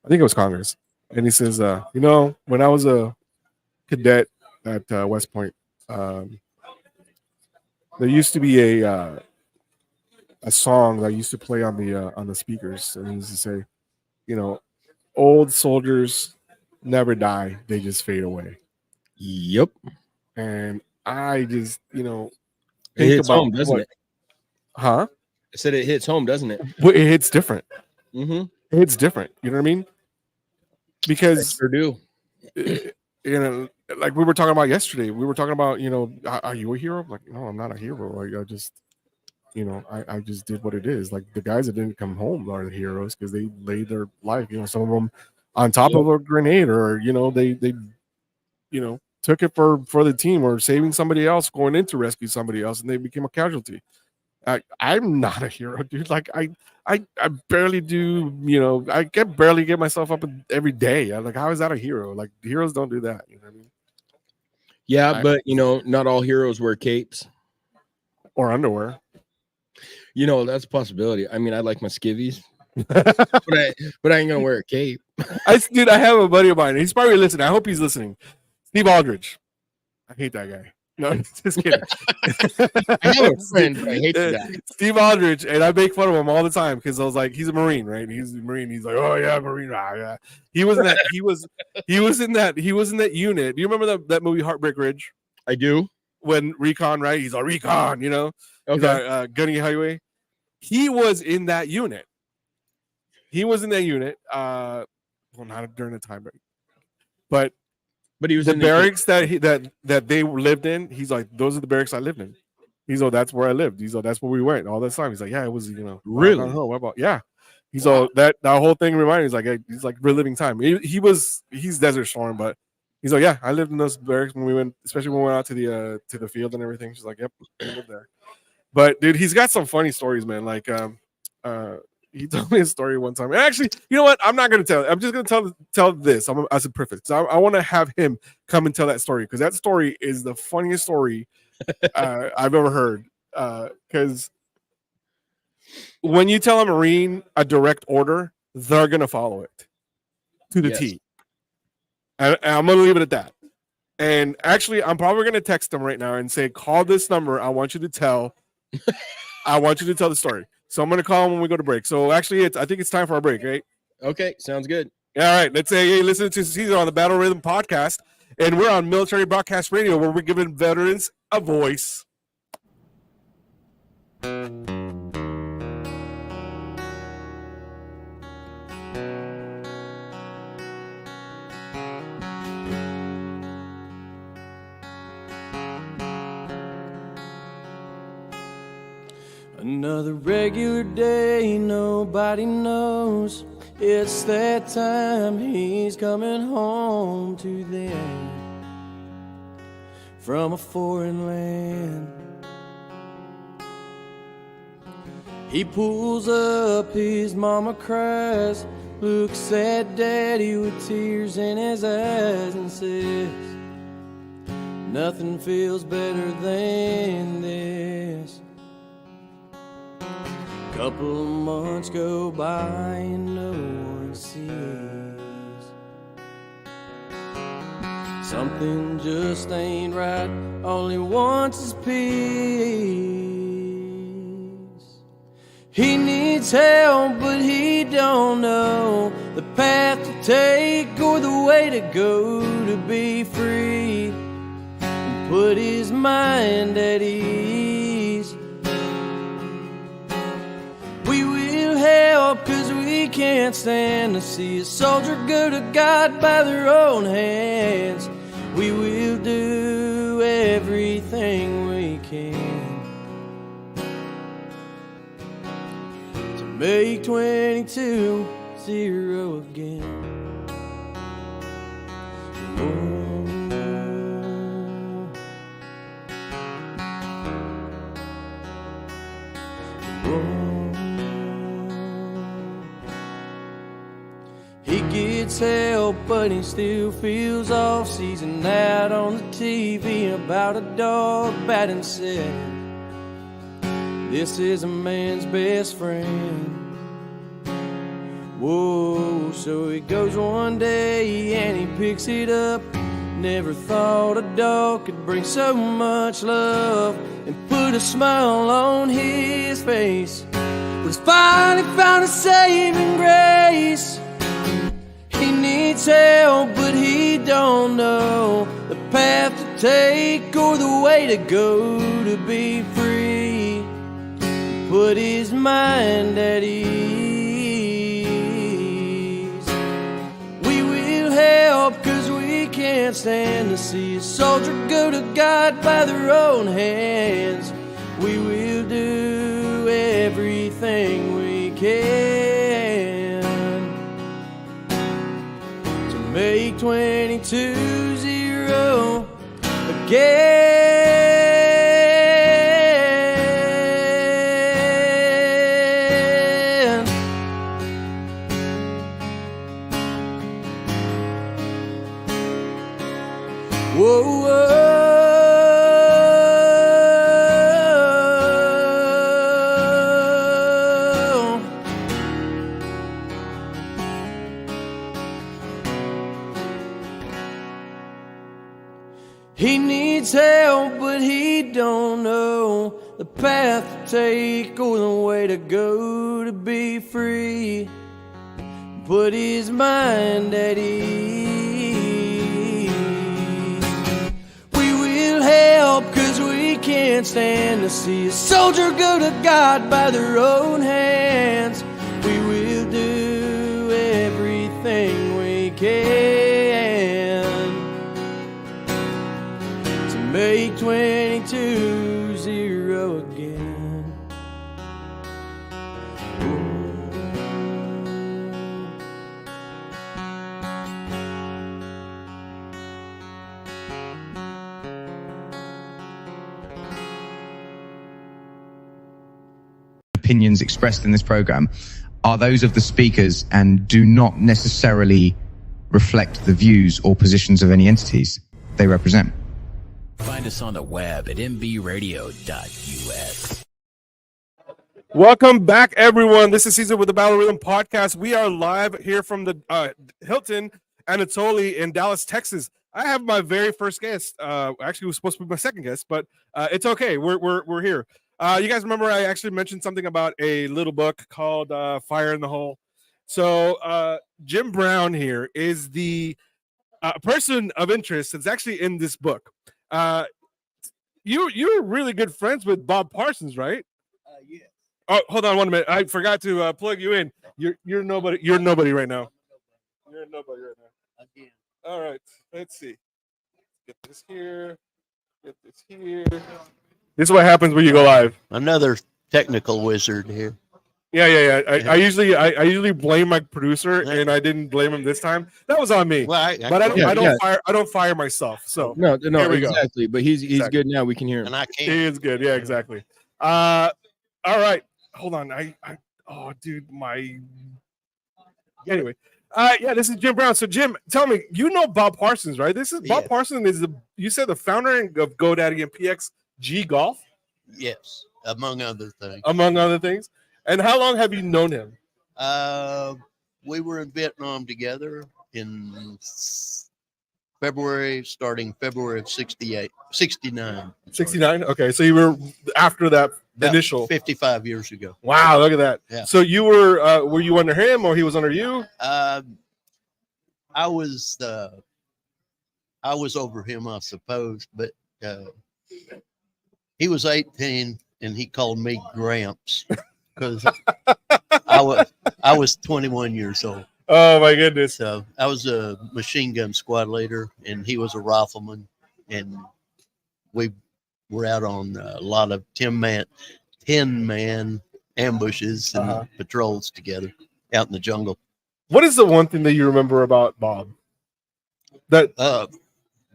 I think it was Congress, and he says, when I was a cadet at West Point, there used to be a song that I used to play on the speakers, and he used to say, old soldiers never die, they just fade away. Yep. And I just, it hits home, doesn't it? Huh? I said it hits home, doesn't it? Well, it hits different. Mm-hmm. It's different. You know what I mean? Because I sure do. Like we were talking about yesterday. We were talking about, are you a hero? Like, no, I'm not a hero. I just, I just did what it is. Like the guys that didn't come home are the heroes because they laid their life. Some of them on top of a grenade, or they took it for the team, or saving somebody else, going in to rescue somebody else, and they became a casualty. I'm not a hero, dude. Like I barely do. I can barely get myself up every day. I'm like, how is that a hero? Like heroes don't do that. You know what I mean? Yeah, but not all heroes wear capes or underwear. That's a possibility. I mean, I like my skivvies, but I ain't gonna wear a cape. I have a buddy of mine. He's probably listening. I hope he's listening. Steve Aldridge. I hate that guy. No, just kidding. I have a friend, but I hate that guy. Steve Aldridge, and I make fun of him all the time because I was like, he's a Marine, right? He's a Marine. He's like, oh yeah, Marine. Ah, yeah. He was in that. He was in that unit. Do you remember that movie Heartbreak Ridge? I do. When Recon, right? He's like Recon, Okay. Gunny Highway. He was in that unit. Well, not during the time, but he was in the barracks that they lived in. He's like, those are the barracks I lived in. He's like, that's where I lived. He's like, that's where we went all this time. He's like, yeah, it was, really. What about? Yeah. He's all that whole thing reminded me. He's like reliving time. He's Desert Storm, but he's like, yeah, I lived in those barracks when we went, especially when we went out to the field and everything. She's like, yep, I lived there. But dude, he's got some funny stories, man. Like, he told me a story one time. And actually, you know what? I'm not gonna tell it. I'm just gonna tell this. As a preface. I want to have him come and tell that story, because that story is the funniest story I've ever heard. Because when you tell a Marine a direct order, they're gonna follow it to the Yes. T. And I'm gonna leave it at that. And actually, I'm probably gonna text them right now and say, "Call this number. I want you to tell the story." So I'm gonna call them when we go to break. So actually, I think it's time for our break, right? Okay, sounds good. All right, let's say, hey, listen to Caesar on the Battle Rhythm podcast, and we're on Military Broadcast Radio, where we're giving veterans a voice. Another regular day, nobody knows. It's that time he's coming home to them from a foreign land. He pulls up, his mama cries, looks at daddy with tears in his eyes and says, nothing feels better than this. Couple of months go by and no one sees. Something just ain't right, only wants his peace. He needs help, but he don't know the path to take or the way to go to be free and put his mind at ease. We will help, 'cause we can't stand to see a soldier go to God by their own hands. We will do everything we can to make 22-0 again. He gets help, but he still feels off. Sees an ad on the TV about a dog batting said, this is a man's best friend. Whoa, so he goes one day and he picks it up. Never thought a dog could bring so much love and put a smile on his face. But he's finally found a saving grace. He needs help, but he don't know the path to take or the way to go to be free. Put his mind at ease. We will help, 'cause we can't stand to see a soldier go to God by their own hands. We will do everything we can to make 22-0 again. Whoa, whoa. He needs help, but he don't know the path to take or the way to go to be free. Put his mind at ease. We will help, 'cause we can't stand to see a soldier go to God by their own hands. We will do everything we can to make 22-0 again. Opinions expressed in this program are those of the speakers and do not necessarily reflect the views or positions of any entities they represent. Find us on the web at mbradio.us. Welcome back, everyone. This is Caesar with the Battle Rhythm Podcast. We are live here from the Hilton Anatoly in Dallas, Texas. I have my very first guest. Actually, it was supposed to be my second guest, but it's okay. We're here. You guys remember I actually mentioned something about a little book called Fire in the Hole. So Jim Brown here is the person of interest that's actually in this book. You're really good friends with Bob Parsons, right? Yeah. Oh, hold on 1 minute. I forgot to plug you in. You're nobody. You're nobody right now. You're nobody right now. Again. All right. Let's see. Get this here. Get this here. This is what happens when you go live. Another technical wizard here. Yeah. I usually blame my producer, and I didn't blame him this time. That was on me. Well, I don't fire myself. So No, here we go. exactly. But he's Exactly. good now. We can hear him. And I He can't. is good. Yeah, exactly. All right. Hold on. Oh, dude, my. Anyway, yeah, this is Jim Brown. So, Jim, tell me, you know Bob Parsons, right? This is Bob Yes. Parsons is you said the founder of GoDaddy and PXG Golf, Yes, among other things. among other things. And how long have you known him? We were in Vietnam together in starting February of 69. 69. Okay, so you were after that About initial. 55 years ago. Wow, look at that. Yeah. So you were you under him or he was under you? I was over him, I suppose, but he was 18 and he called me Gramps because I was 21 years old. Oh my goodness. So I was a machine gun squad leader and he was a rifleman, and we were out on a lot of 10-man ambushes and patrols together out in the jungle. What is the one thing that you remember about Bob? That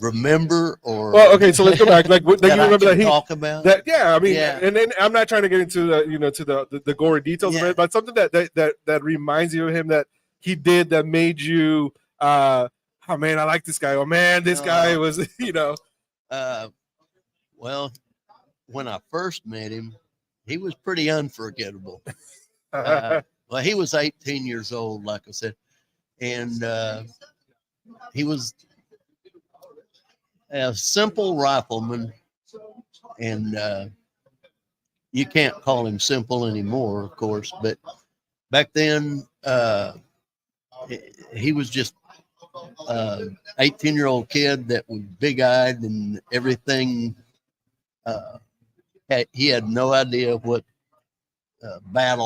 Remember or well, okay, so let's go back. Like, what, that that you I remember can that he talk about? that yeah, I mean, Yeah. and then I'm not trying to get into the to the gory details of Yeah. it, but something that reminds you of him that he did that made you oh man, I like this guy. Oh man, this guy was Well, when I first met him, he was pretty unforgettable. Well, he was 18 years old, like I said, and he was a simple rifleman, and you can't call him simple anymore, of course, but back then he was just 18-year-old kid that was big-eyed and everything. He had no idea what combat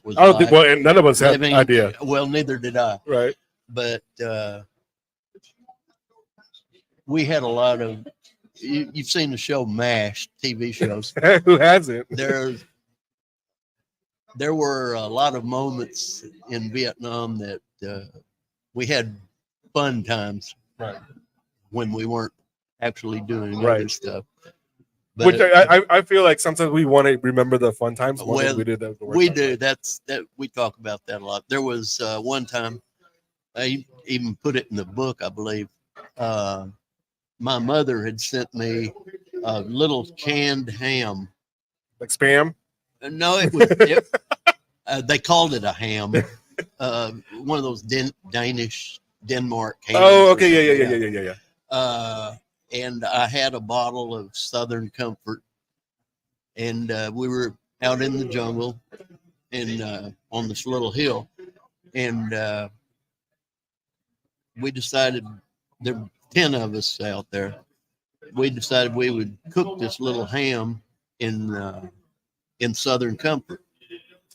was I don't think like. well, and none of us had Living- idea. Well, neither did I. Right. But we had a lot of. You've seen the show MASH TV shows. Who hasn't? There were a lot of moments in Vietnam that we had fun times, Right. when we weren't actually doing Right. other stuff. But Which I feel like sometimes we want to remember the fun times more than Well, we did the worst we times. do. That we talk about that a lot. There was one time, I even put it in the book, I believe. My mother had sent me a little canned ham. Like spam. No, it was. They called it a ham. One of those Danish Denmark hams. Oh, okay, yeah. And I had a bottle of Southern Comfort, and we were out in the jungle and on this little hill, and we decided there were 10 of us out there. We decided we would cook this little ham in Southern Comfort.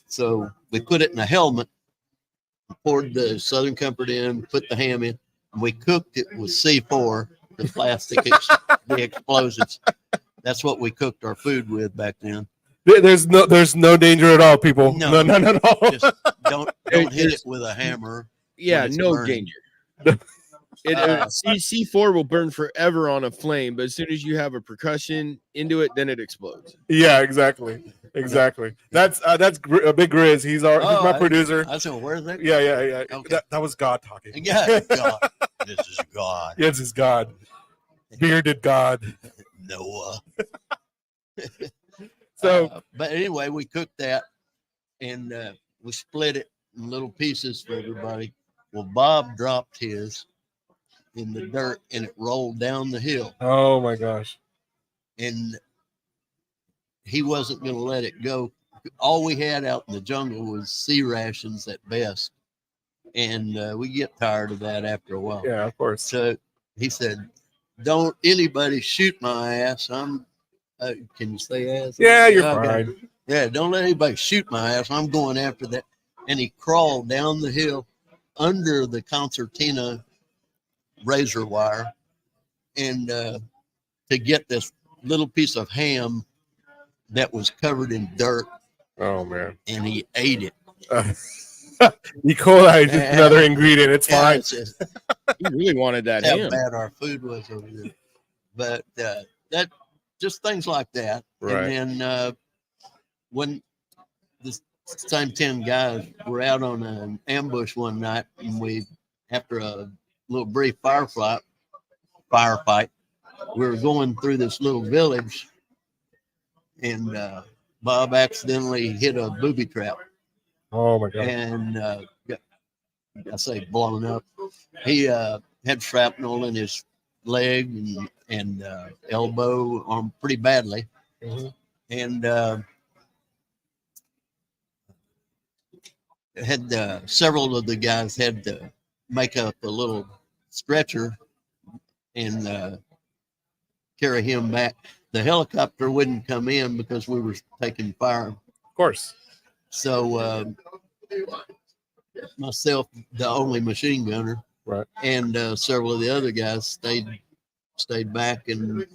So we put it in a helmet, poured the Southern Comfort in, put the ham in, and we cooked it with C4, the plastic, the explosives. That's what we cooked our food with back then. There's no danger at all, people. No. None at all. Just don't hit it with a hammer. Yeah, when it's no burning. danger. C4 will burn forever on a flame, but as soon as you have a percussion into it, then it explodes. Yeah, exactly. That's a Big Grizz. He's my producer. I said, where's that? Yeah. Okay. That was God talking. Yeah, God. This is God. Yes, it's God. Bearded God. Noah. So, but anyway, we cooked that and we split it in little pieces for everybody. Well, Bob dropped his in the dirt and it rolled down the hill. oh my gosh. And he wasn't going to let it go. All we had out in the jungle was sea rations at best. And we get tired of that after a while. Yeah, of course. So he said, don't anybody shoot my ass. I'm, can you say ass? Yeah, you're Okay. fine. Yeah, don't let anybody shoot my ass. I'm going after that. And he crawled down the hill under the concertina razor wire and to get this little piece of ham that was covered in dirt. Oh man. And he ate it. E. coli is another ingredient. It's fine. He really wanted that how ham. bad our food was over there. But that just things like that. Right. And then when the same 10 guys were out on an ambush one night, and we, after a little brief firefight, we were going through this little village, and Bob accidentally hit a booby trap. Oh my god. And I say blown up. He had shrapnel in his leg and elbow, arm pretty badly. Mm-hmm. And had several of the guys had to make up a little stretcher and carry him back. The helicopter wouldn't come in because we were taking fire. Of course. So myself, the only machine gunner, right, and several of the other guys stayed back and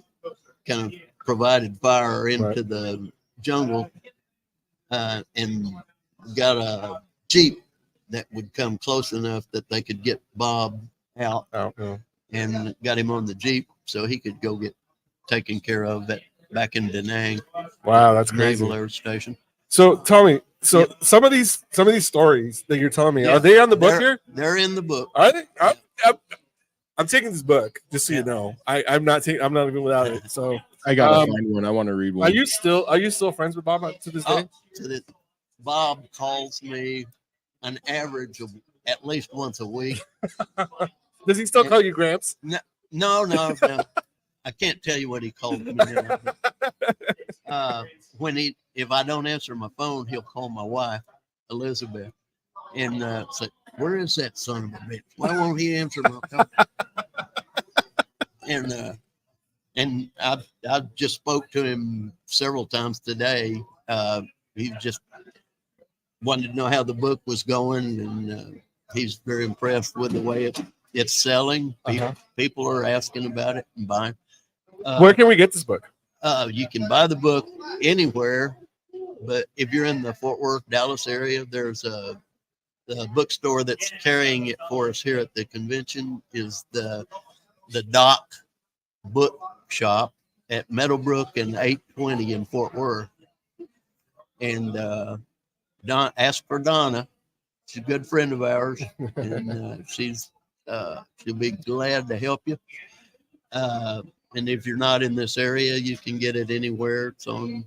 kind of provided fire into the jungle, and got a Jeep that would come close enough that they could get Bob out, and got him on the Jeep so he could go get taken care of back in Da Nang. Wow, that's crazy. Naval Air Station. So tell me, some of these stories that you're telling me, are they on the book here? They're in the book. Are they? I'm taking this book just so you know. I'm not even without it. So I gotta find one. I want to read one. Are you still friends with Bob to this day? Bob calls me an average of at least once a week. Does he still call you Gramps? No. I can't tell you what he called me now. If I don't answer my phone, he'll call my wife, Elizabeth, and say, "Where is that son of a bitch? Why won't he answer my phone?" And I just spoke to him several times today. He just wanted to know how the book was going, and he's very impressed with the way it's selling. People are asking about it and buying. Where can we get this book? You can buy the book anywhere, but if you're in the Fort Worth, Dallas area, there's a bookstore that's carrying it for us here at the convention. Is the Doc Bookshop at Meadowbrook and 820 in Fort Worth. And ask for Donna. She's a good friend of ours, and she'll be glad to help you. And if you're not in this area, you can get it anywhere. It's on.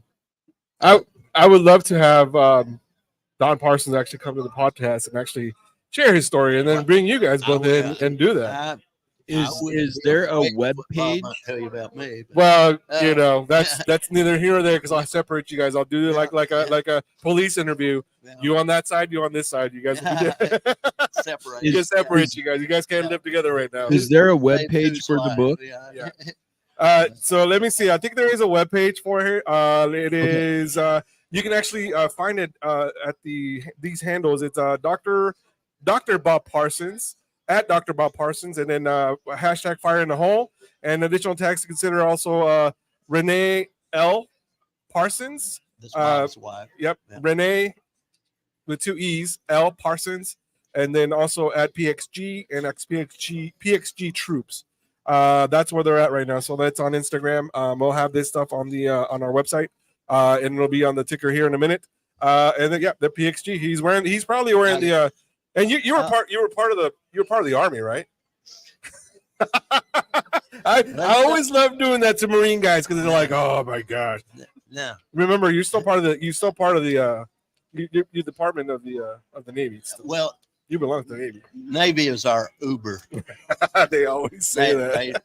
I would love to have Don Parsons actually come to the podcast and actually share his story, and then bring you guys both in and do that. Is there a web page? I'll tell you about me. Well, that's neither here nor there, because I'll separate you guys. I'll do it like a police interview. You on that side, you on this side. You guys separate. You can separate you guys. You guys can't live together right now. Is there a web page for the book? Yeah. So let me see. I think there is a web page for here. It is. You can actually find it at these handles. It's Dr. Bob Parsons. At Dr. Bob Parsons, and then hashtag Fire in the Hole, and additional tags to consider also Renee L. Parsons. That's Bob's wife. Yep, yeah. Renee with 2 E's, L. Parsons, and then also at PXG and PXG Troops. That's where they're at right now. So that's on Instagram. We'll have this stuff on the on our website, and it'll be on the ticker here in a minute. And then the PXG. He's probably wearing the. And you were part of the Army, right? I always love doing that to Marine guys because they're like, oh my gosh. No. Remember, you're still part of the you department of the Navy. Still. Well, you belong to the Navy. Navy is our Uber. They always say that.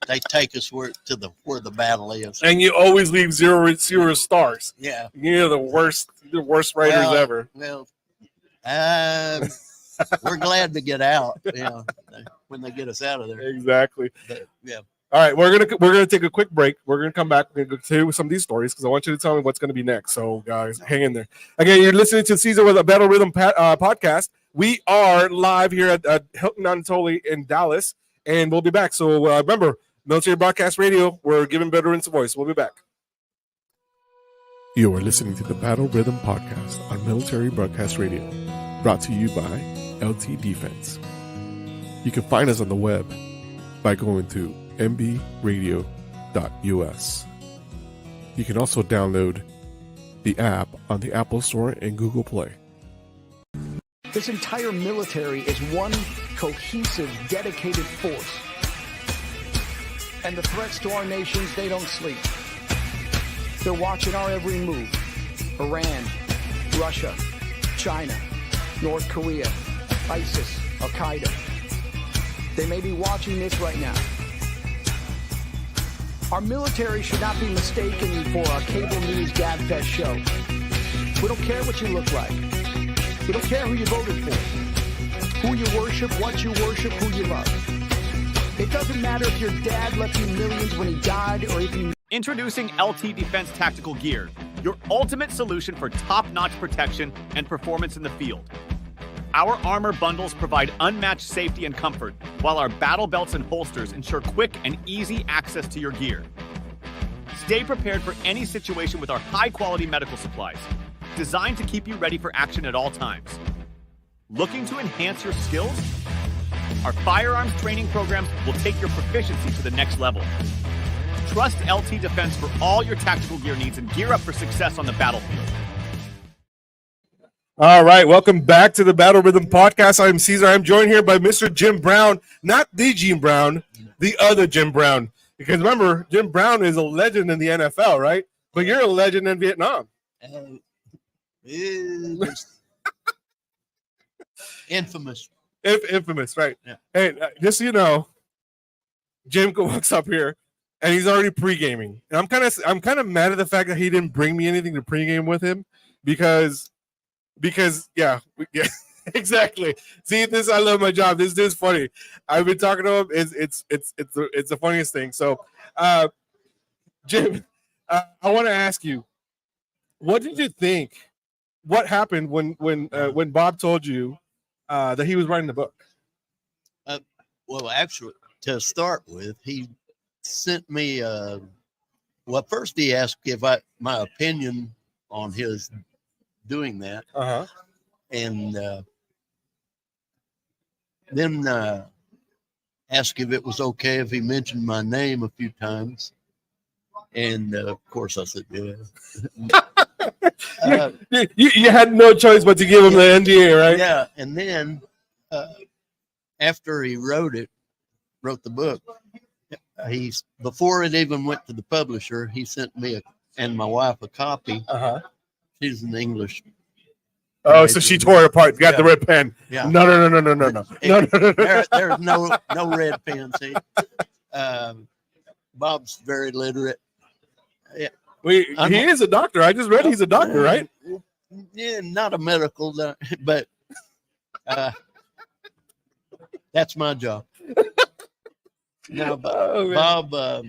They take us where the battle is. And you always leave zero stars. Yeah. You're the worst writers ever. Well, we're glad to get out. When they get us out of there. Exactly. But, yeah. All right, we're gonna take a quick break. We're gonna come back. We're gonna continue with some of these stories because I want you to tell me what's gonna be next. So, guys, hang in there. Again, you're listening to Caesar with a Battle Rhythm podcast. We are live here at Hilton Anatoli in Dallas, and we'll be back. So remember, Military Broadcast Radio. We're giving veterans a voice. We'll be back. You are listening to the Battle Rhythm podcast on Military Broadcast Radio, brought to you by LT Defense. You can find us on the web by going to mbradio.us. You can also download the app on the Apple Store and Google Play. This entire military is one cohesive, dedicated force. And the threats to our nations, they don't sleep. They're watching our every move. Iran, Russia, China, North Korea, ISIS, Al-Qaeda. They may be watching this right now. Our military should not be mistaken for a cable news gabfest show. We don't care what you look like. We don't care who you voted for, who you worship, what you worship, who you love. It doesn't matter if your dad left you millions when he died or if you... Introducing LT Defense Tactical Gear, your ultimate solution for top-notch protection and performance in the field. Our armor bundles provide unmatched safety and comfort, while our battle belts and holsters ensure quick and easy access to your gear. Stay prepared for any situation with our high-quality medical supplies, designed to keep you ready for action at all times. Looking to enhance your skills? Our firearms training programs will take your proficiency to the next level. Trust LT Defense for all your tactical gear needs and gear up for success on the battlefield. All right, welcome back to the Battle Rhythm podcast. I'm Caesar. I'm joined here by Mr. Jim Brown, not the Jim Brown, the other Jim Brown. Because remember, Jim Brown is a legend in the NFL, right? But you're a legend in Vietnam. Infamous. Infamous, right? Yeah. Hey, just so you know, Jim walks up here and he's already pre-gaming. And I'm kind of mad at the fact that he didn't bring me anything to pre-game with him because yeah, exactly. See, this I love my job. This is funny. I've been talking to him. It's the funniest thing. So, Jim, I want to ask you, what did you think? What happened when Bob told you that he was writing the book? Well, actually, to start with, he sent me. Well, first he asked if my opinion on his doing that, and then asked if it was okay if he mentioned my name a few times, and of course I said yeah. You had no choice but to give him the NDA, right? Yeah, and then after he wrote the book, before it even went to the publisher, he sent me and my wife a copy. She's an English. Oh, so she tore it apart. Got the red pen. Yeah. No. There's no red pen. See, Bob's very literate. Yeah. He is a doctor. I just read he's a doctor, right? Yeah, not a medical, but that's my job. Now, Bob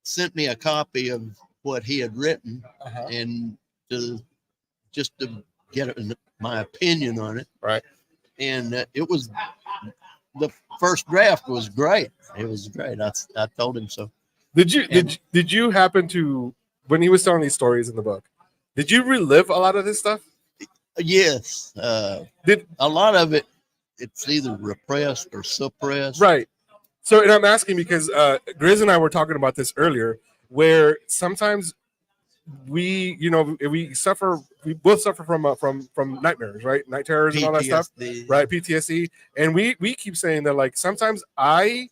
sent me a copy of what he had written, and just to get my opinion on it. Right. And it was the first draft was great. It was great. I told him so. Did you happen to, when he was telling these stories in the book, did you relive a lot of this stuff? Yes. Did a lot of it? It's either repressed or suppressed. Right. So, and I'm asking because Grizz and I were talking about this earlier, where sometimes we both suffer from nightmares, right? Night terrors and all that stuff, right? PTSD, and we keep saying that like sometimes I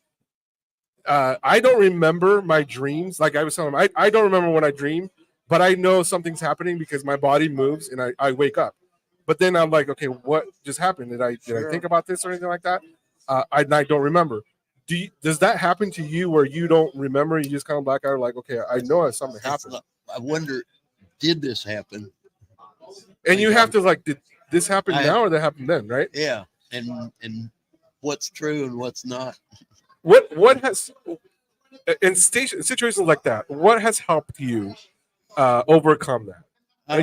I don't remember my dreams. Like I was telling him, I don't remember when I dream, but I know something's happening because my body moves and I wake up. But then I'm like, okay, what just happened? Did I think about this or anything like that? I don't remember. Does that happen to you where you don't remember? You just kind of black out, like, okay, I know something happened. I wonder, did this happen? And you have to like, did this happen now or that happened then, right? Yeah, and what's true and what's not. What has in situations like that? What has helped you overcome that?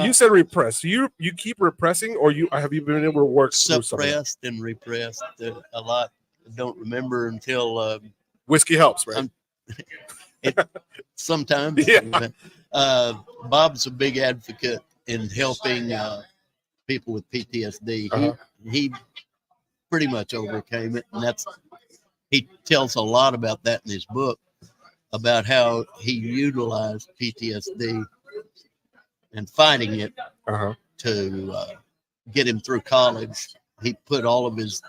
You said repress. You keep repressing, or have you been able to work through something? Suppressed and repressed a lot. I don't remember until whiskey helps, right? Sometimes. Yeah. Bob's a big advocate in helping people with PTSD. He pretty much overcame it, and he tells a lot about that in his book, about how he utilized PTSD and fighting it to get him through college. He put all of his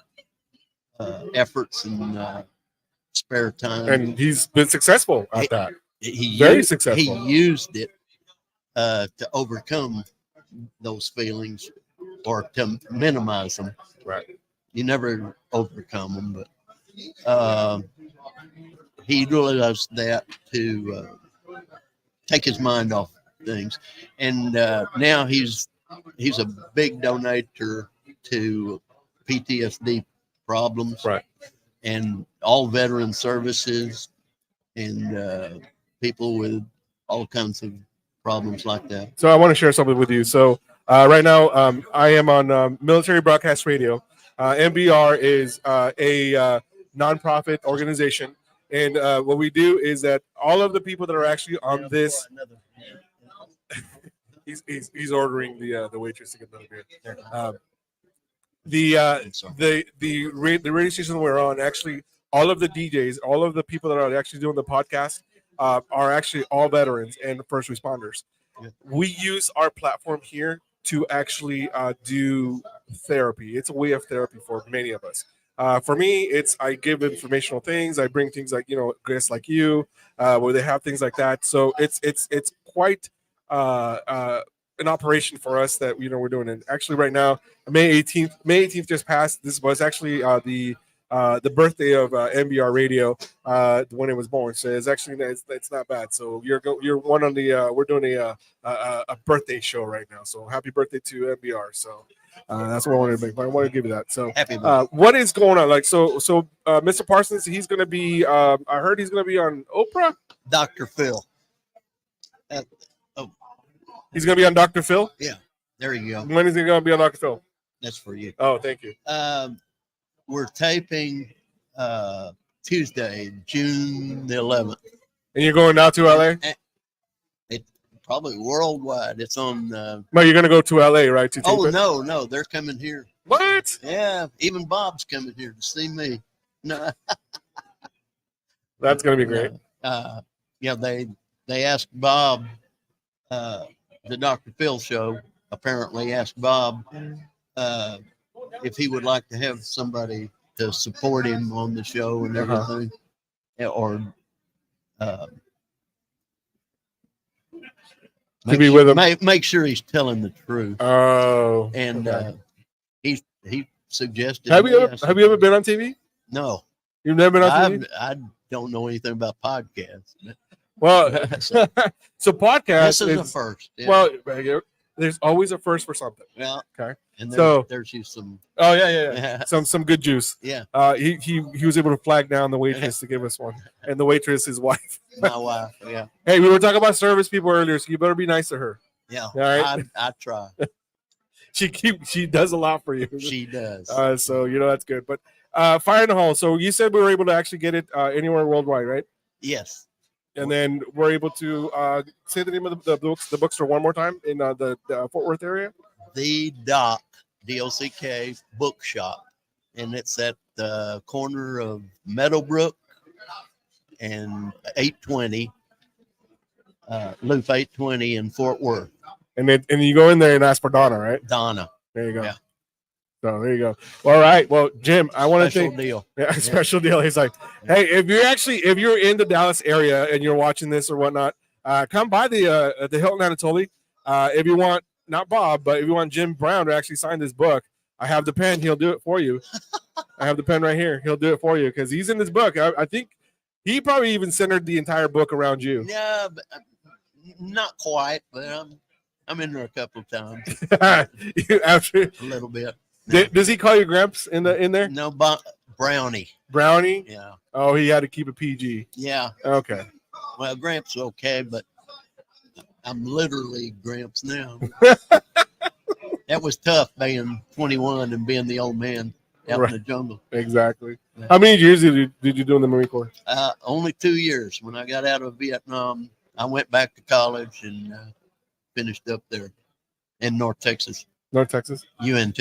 efforts and spare time, and he's been successful at that. Very successful. He used it to overcome those feelings or to minimize them. Right. You never overcome them, but he utilized that to take his mind off things. And now he's a big donator to PTSD problems, right? And all veteran services and people with all kinds of problems like that. So I want to share something with you. So right now I am on Military Broadcast Radio. MBR is a nonprofit organization, and what we do is that all of the people that are actually on this, he's ordering the waitress to get another beer. The radio station we're on, actually, all of the DJs, all of the people that are actually doing the podcast are actually all veterans and first responders. Yeah. We use our platform here to actually do therapy. It's a way of therapy for many of us. For me, I give informational things. I bring things like, guests like you, where they have things like that. So it's quite an operation for us that we're doing. And actually, right now, May 18th just passed. This was actually the birthday of MBR Radio when it was born. So it's actually it's not bad. So you're one on the we're doing a birthday show right now. So happy birthday to MBR. So that's what I wanted to make. I wanted to give you that. So happy what is going on? Like so Mr. Parsons, he's going to be. I heard he's going to be on Oprah. Dr. Phil. He's going to be on Dr. Phil. Yeah, there you go. When is he going to be on Dr. Phil? That's for you. Oh, thank you. We're taping Tuesday, June the 11th. And you're going out to LA? It's probably worldwide. It's on. No, you're going to go to LA, right? To tape it? No, they're coming here. What? Yeah, even Bob's coming here to see me. No, that's going to be great. Yeah, they asked Bob. The Dr. Phil show apparently asked Bob if he would like to have somebody to support him on the show and everything, or to be with him. Make sure he's telling the truth. Oh, and okay. He suggested. Have you ever been on TV? No, you've never been on TV. I don't know anything about podcasts. Well, so podcast this is a first. Yeah. Well, there's always a first for something. Yeah. Okay. And there's you some. Oh yeah. Some good juice. Yeah. He was able to flag down the waitress to give us one, and the waitress, his wife. My wife. Yeah. Hey, we were talking about service people earlier, so you better be nice to her. Yeah. All right. I try. She does a lot for you. She does. So that's good. But Fire in the Hall. So you said we were able to actually get it anywhere worldwide, right? Yes. And then we're able to say the name of the bookstore one more time in the Fort Worth area. The Dock, DOCK Bookshop, and it's at the corner of Meadowbrook and 820, Loop 820 in Fort Worth. And you go in there and ask for Donna, right? Donna. There you go. Yeah. So there you go. All right. Well, Jim, I want to Special thank deal. Yeah, special deal. He's like, hey, if you're in the Dallas area and you're watching this or whatnot, come by the Hilton Anatoly. If you want, not Bob, but if you want Jim Brown to actually sign this book, I have the pen. He'll do it for you. I have the pen right here. He'll do it for you because he's in this book. I think he probably even centered the entire book around you. Yeah, but not quite, but I'm in there a couple of times. After A little bit. Does he call you Gramps in there? No, Brownie. Brownie? Yeah. Oh, he had to keep it PG. Yeah. Okay. Well, Gramps okay, but I'm literally Gramps now. That was tough being 21 and being the old man out in the jungle. Exactly. How many years did you do in the Marine Corps? Only 2 years. When I got out of Vietnam, I went back to college and finished up there in North Texas. North Texas? UNT.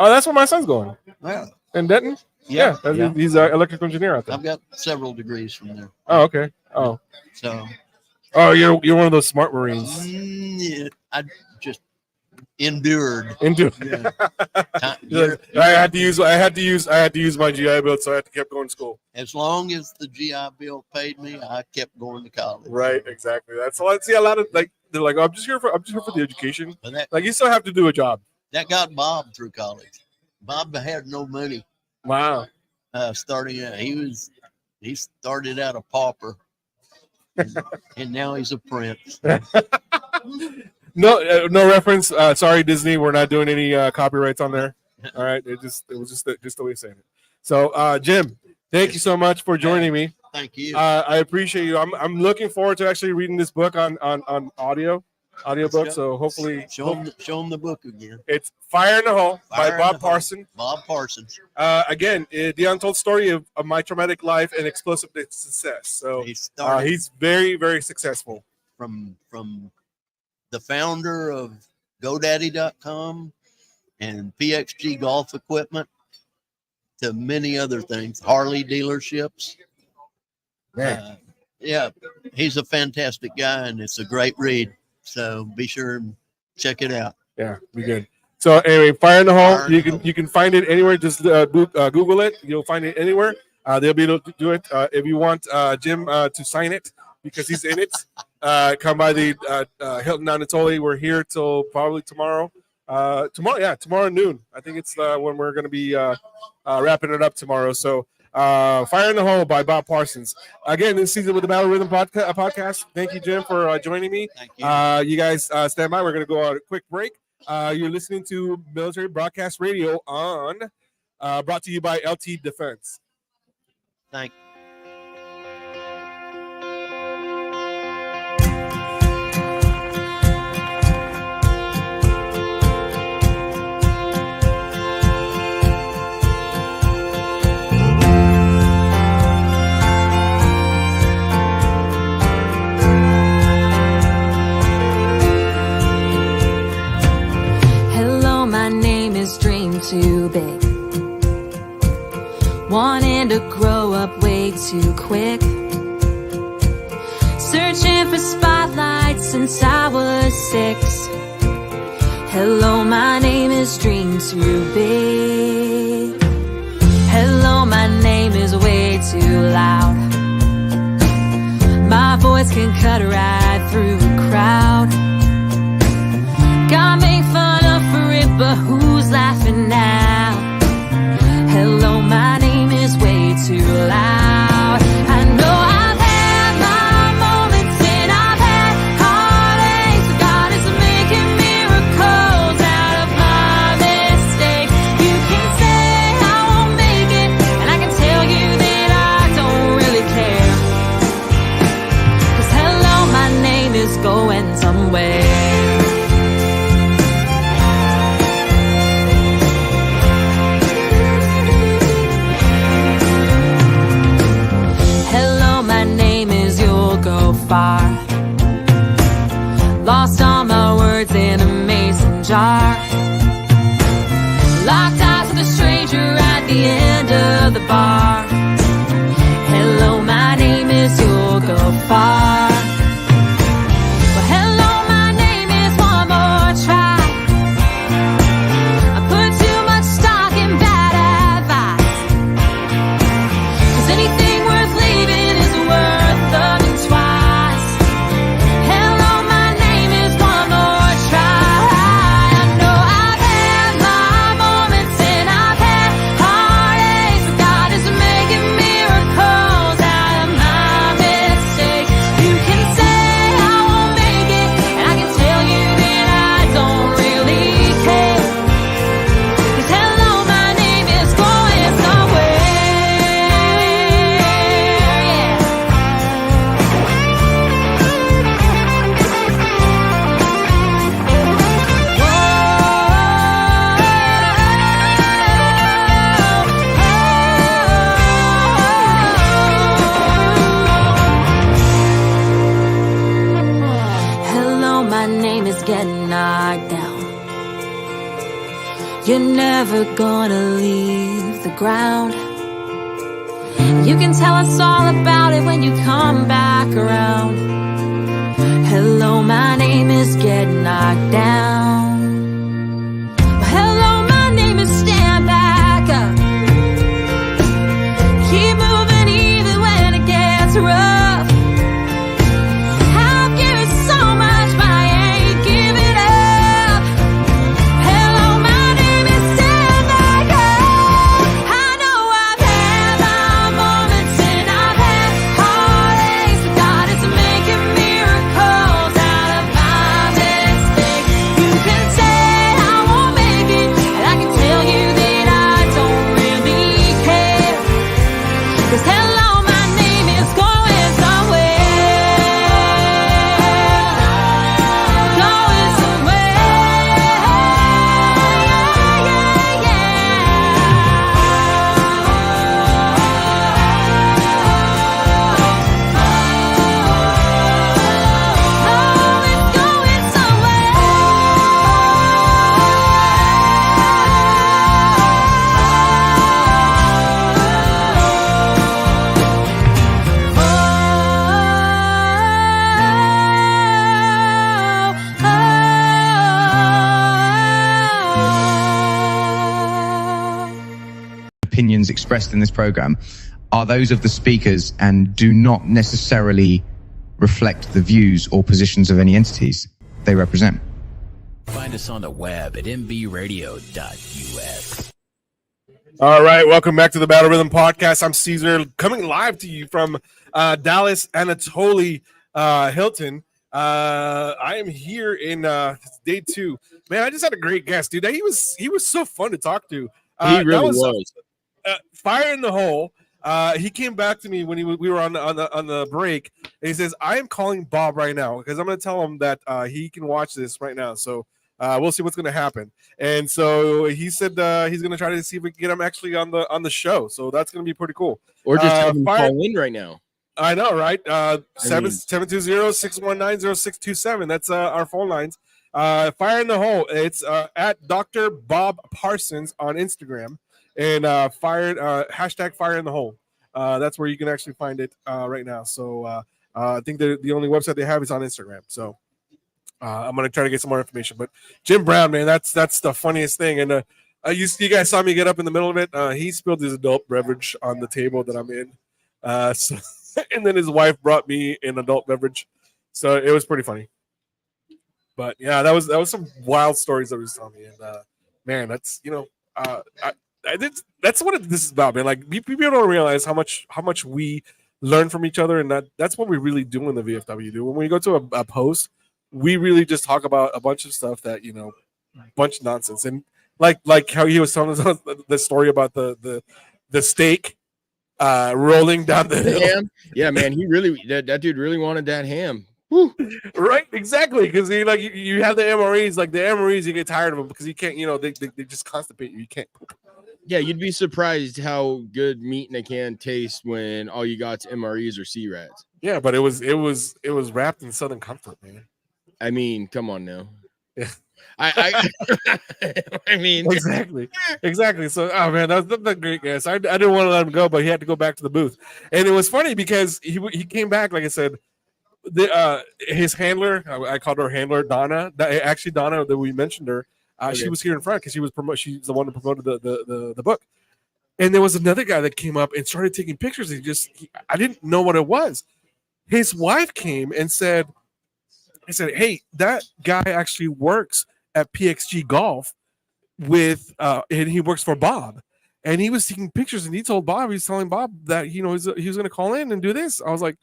Oh, that's where my son's going. Wow. In Denton? Yeah. He's an electrical engineer out there. I've got several degrees from there. Oh, okay. Oh. So. Oh, you're one of those smart Marines. Yeah, I just endured. Yeah. I had to use my GI Bill, so I had to keep going to school. As long as the GI Bill paid me, I kept going to college. Right, exactly. That's all I see. A lot of they're like, oh, I'm just here for the education. But Like you still have to do a job. that got Bob through college. Bob had no money. Wow. Starting out, he started out a pauper, and now he's a prince. No reference. Sorry, Disney. We're not doing any copyrights on there. All right. It was just the way of saying it. So, Jim, thank you so much for joining me. Thank you. I appreciate you. I'm looking forward to actually reading this book on audiobook. So hopefully, show him the book again. It's Fire in the Hole by Fire in Bob the Hole. Parsons. Bob Parsons. Again, the untold story of my traumatic life and explosive success. So he's very, very successful. From the founder of GoDaddy.com and PXG Golf Equipment to many other things, Harley dealerships. Yeah, he's a fantastic guy, and it's a great read. So be sure and check it out. Yeah, be good. So anyway, Fire in the Hole. You can find it anywhere. Just Google it. You'll find it anywhere. They'll be able to do it. If you want Jim to sign it because he's in it, come by the Hilton Anatoly. We're here till probably tomorrow. Tomorrow noon. I think it's when we're going to be wrapping it up tomorrow. So Fire in the Hole by Bob Parsons. Again, this season with the Battle Rhythm podcast. Thank you, Jim, for joining me. Thank you. You guys stand by. We're going to go on a quick break. You're listening to Military Broadcast Radio brought to you by LT Defense. Thank Hello, my name is Dream Too Big. Wanting to grow up way too quick. Searching for spotlights since I was 6. Hello, my name is Dream Too Big. Hello, my name is way too loud. My voice can cut right through the crowd. God make fun of for it, but who's laughing now? Hello, my name is way too loud. I know I've had my moments and I've had heartaches. God is making miracles out of my mistakes. You can say I won't make it, and I can tell you that I don't really care. 'Cause hello, my name is going somewhere. Far. Lost all my words in a mason jar. Locked eyes with a stranger at the end of the bar. Hello, my name is You'll Go Far. Well, hello, my name is one more try. I put too much You're never gonna leave the ground. You can tell us all about it when you come back around. Hello, my name is Get Knocked Down. Hello, my name is Stand Back Up. Keep moving even when it gets rough. I've given so much, but I ain't giving up. Hello, my name is Stand Back Up. I know I've had my moments and I've had heartaches, but God is making miracles out of my mistakes. You can say I won't make it, and I can tell you that I don't really care. 'Cause hello, my name is going somewhere. Going somewhere. Oh, it's going Opinions expressed in this program are those of the speakers and do not necessarily reflect the views or positions of any entities they represent. Find us on the web at mbradio.us. All right, welcome back to the Battle Rhythm Podcast. I'm Caesar, coming live to you from Dallas, Anatoly Hilton. I am here in day 2. Man, I just had a great guest, dude. He was so fun to talk to. He really was. Fire in the Hole. He came back to me when we were on the break, and he says, "I am calling Bob right now because I'm going to tell him that he can watch this right now." So we'll see what's going to happen. And so he said he's going to try to see if we can get him actually on the show. So that's going to be pretty cool. Or just have him call in right now. I know, right? 720-619-0627. That's our phone lines. Fire in the Hole. It's at Dr. Bob Parsons on Instagram, and hashtag Fire in the Hole. That's where you can actually find it right now. So I think the only website they have is on Instagram. So I'm gonna try to get some more information. But Jim Brown, man, that's the funniest thing. And you guys saw me get up in the middle of it. He spilled his adult beverage on the table that I'm in. So and then his wife brought me an adult beverage. So it was pretty funny. But yeah, that was some wild stories that he was telling me. And man, that's that's what this is about, man. Like people don't realize how much we learn from each other, and that's what we really do in the VFW. When we go to a post, we really just talk about a bunch of stuff that bunch of nonsense. And like how he was telling us the story about the steak rolling down the hill. Ham? Yeah, man, that dude really wanted that ham. Woo. Right, exactly, because you have the MREs, like the MREs, you get tired of them because you can't, they just constipate you. You can't poop. Yeah, you'd be surprised how good meat in a can tastes when all you got's MREs or C-Rats. Yeah, but it was wrapped in Southern Comfort, man. I mean, come on now. Yeah. I mean, exactly. So, oh man, that's a great guess. I didn't want to let him go, but he had to go back to the booth, and it was funny because he came back, like I said. His handler, I called her handler Donna. Donna, that we mentioned her. She was here in front because she's the one that promoted the book. And there was another guy that came up and started taking pictures. I didn't know what it was. His wife came and said, "Hey, that guy actually works at PXG Golf and he works for Bob." And he was taking pictures, and he told Bob, he's telling Bob that he was going to call in and do this. I was like,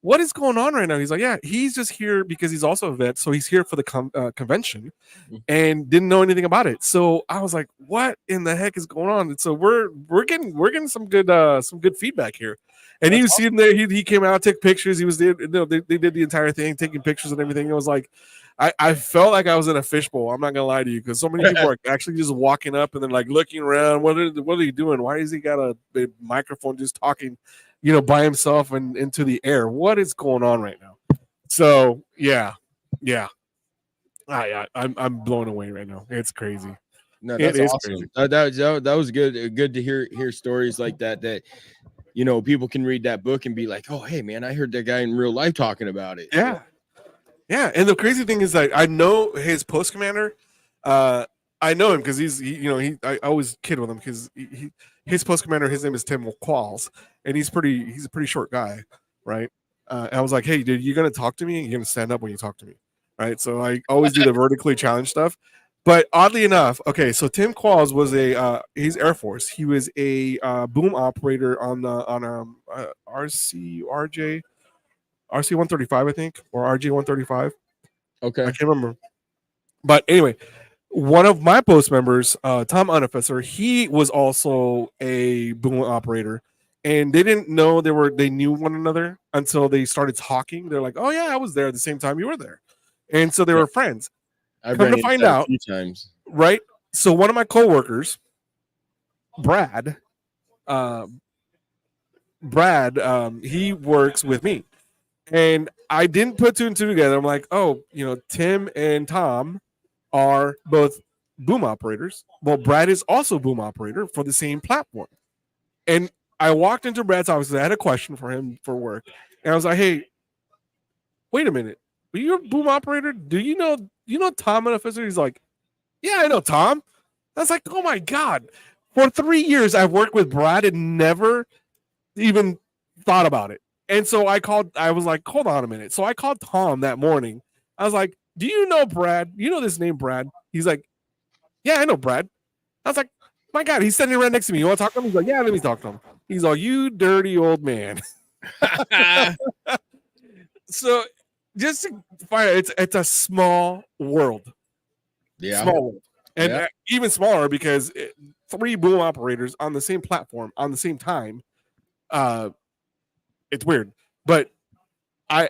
what is going on right now? He's like, yeah, he's just here because he's also a vet. So he's here for the convention and didn't know anything about it. So I was like, what in the heck is going on? And so we're getting some good feedback here. And he was sitting there. He came out, took pictures. He was there. They did the entire thing, taking pictures and everything. It was like, I felt like I was in a fishbowl. I'm not gonna lie to you, because so many people are actually just walking up and then like looking around. What are you doing? Why has he got a microphone just talking, by himself and into the air? What is going on right now? So yeah, I'm blown away right now. It's crazy. No, It that's is awesome. crazy. That was good. Good to hear stories like that. That people can read that book and be like, oh, hey man, I heard that guy in real life talking about it. Yeah. Yeah, and the crazy thing is that I know his post commander. I know him because I always kid with him because his post commander, his name is Tim Qualls, and he's a pretty short guy, right? And I was like, hey, dude, you gonna talk to me? You're gonna stand up when you talk to me, right? So I always do the vertically challenged stuff. But oddly enough, okay, so Tim Qualls was he's Air Force. He was a boom operator on RC 135, I think, or RG 135. Okay, I can't remember. But anyway, one of my post members, Tom Unofficer, he was also a boom operator, and they didn't know they knew one another until they started talking. They're like, "Oh yeah, I was there at the same time you were there," and so they were friends. I've Come ran to into find that out, a few times. right? So one of my coworkers, Brad, he works with me. And I didn't put two and two together. I'm like, oh, Tim and Tom are both boom operators. Well, Brad is also boom operator for the same platform. And I walked into Brad's office. I had a question for him for work. And I was like, hey, wait a minute. Are you a boom operator? Do you know Tom Unofficer? He's like, yeah, I know Tom. I was like, oh my God. For 3 years, I've worked with Brad and never even thought about it. And so I was like, hold on a minute. So I called Tom that morning. I was like, do you know Brad? You know this name, Brad? He's like, yeah, I know Brad. I was like, my God, he's sitting right next to me. You want to talk to him? He's like, yeah, let me talk to him. He's like, you dirty old man. So just to find out, it's a small world. Yeah. Small world. And even smaller because 3 boom operators on the same platform on the same time. It's weird, but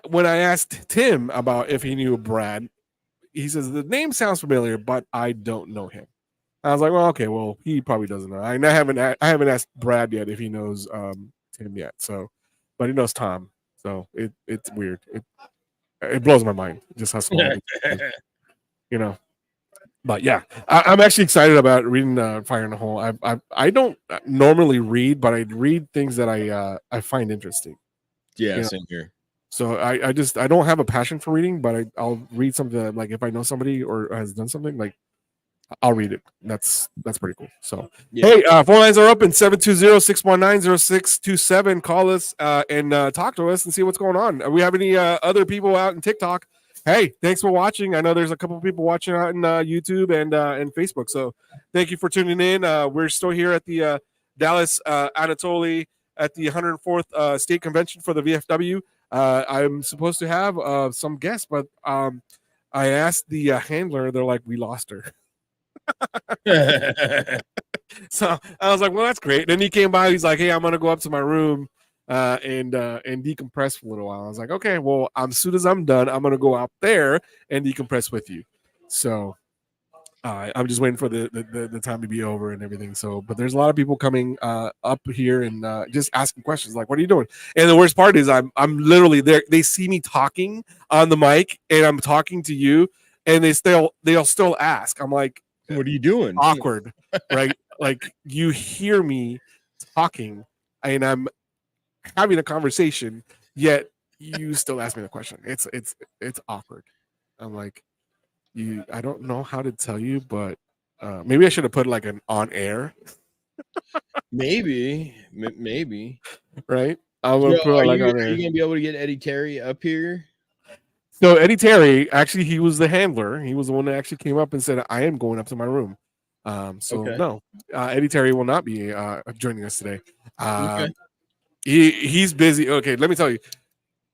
when I asked Tim about if he knew Brad, he says the name sounds familiar, but I don't know him. I was like, well, okay, well, he probably doesn't know. I haven't asked Brad yet if he knows Tim yet. So, but he knows Tom. So it's weird. It blows my mind just how small it is, But yeah, I'm actually excited about reading Fire in the Hole. I don't normally read, but I read things that I find interesting. Yeah, same here. So I don't have a passion for reading, but I'll read something that, like, if I know somebody or has done something, like, I'll read it. That's pretty cool. So hey, phone lines are open 720-619-0627. Call us and talk to us and see what's going on. We have any other people out in TikTok? Hey, thanks for watching. I know there's a couple of people watching out in YouTube and Facebook. So thank you for tuning in. We're still here at the Dallas Anatoly at the 104th State Convention for the VFW. I'm supposed to have some guests, but I asked the handler. They're like, we lost her. So I was like, well, that's great. Then he came by. He's like, hey, I'm going to go up to my room and decompress for a little while. I was like, okay, well, as soon as I'm done, I'm going to go out there and decompress with you. So I'm just waiting for the time to be over and everything. So, but there's a lot of people coming up here and just asking questions like, what are you doing? And the worst part is I'm literally there. They see me talking on the mic and I'm talking to you and they'll still ask. I'm like, what are you doing? Awkward, right? Like, you hear me talking and I'm having a conversation, yet you still ask me the question. It's awkward. I'm like, I don't know how to tell you, but maybe I should have put like an on air. maybe, right? I'm gonna put like on air. Are you gonna be able to get Eddie Terry up here? So Eddie Terry, actually, he was the handler. He was the one that actually came up and said, "I am going up to my room." No, Eddie Terry will not be joining us today. Okay. He's busy. Okay, let me tell you,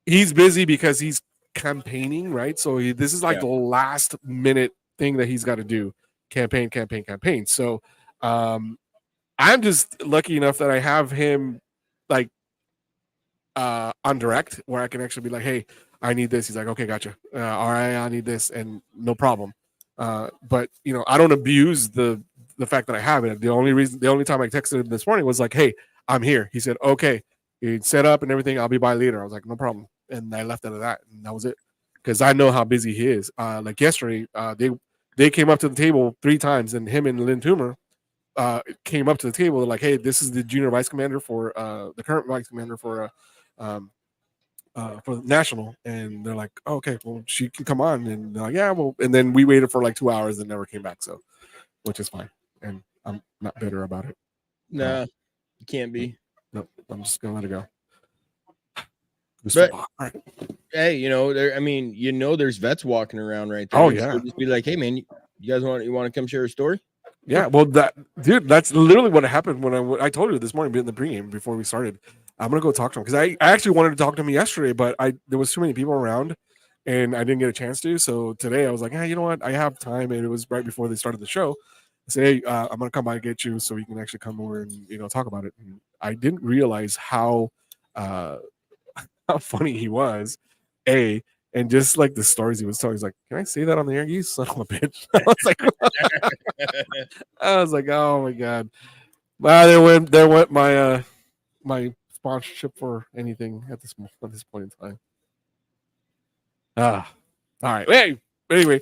he's busy because he's campaigning, right? So this is like the last minute thing that he's got to do. Campaign. So I'm just lucky enough that I have him like on direct where I can actually be like, hey, I need this. He's like, okay, gotcha. All right, I need this, and no problem. But I don't abuse the fact that I have it. The only time I texted him this morning was like, hey, I'm here. He said, okay. He set up and everything. I'll be by later. I was like, no problem. And I left it at that, and that was it. Because I know how busy he is. Like yesterday, they came up to the table 3 times, and him and Lynn Toomer came up to the table. They're like, "Hey, this is the junior vice commander for the current vice commander for the national," and they're like, oh, "Okay, well, she can come on." And they're like, "Yeah, well," and then we waited for like 2 hours and never came back. So, which is fine, and I'm not bitter about it. Nah, you can't be. Nope, I'm just gonna let it go. But hey, you know, there's vets walking around right there. Oh yeah, so just be like, "Hey man, you guys want to come share a story?" Yeah, well, that's literally what happened when I told you this morning in the pregame before we started. I'm gonna go talk to him because I actually wanted to talk to him yesterday, but there was too many people around, and I didn't get a chance to. So today I was like, you know what? I have time, and it was right before they started the show. I said, "Hey, I'm gonna come by and get you so we can actually come over and talk about it." And I didn't realize how funny he was, and just like the stories he was telling. He's like, "Can I say that on the air, you son of a bitch?" I was like, "Oh my god!" Well, there went my my sponsorship for anything at this point in time. All right. Hey, anyway,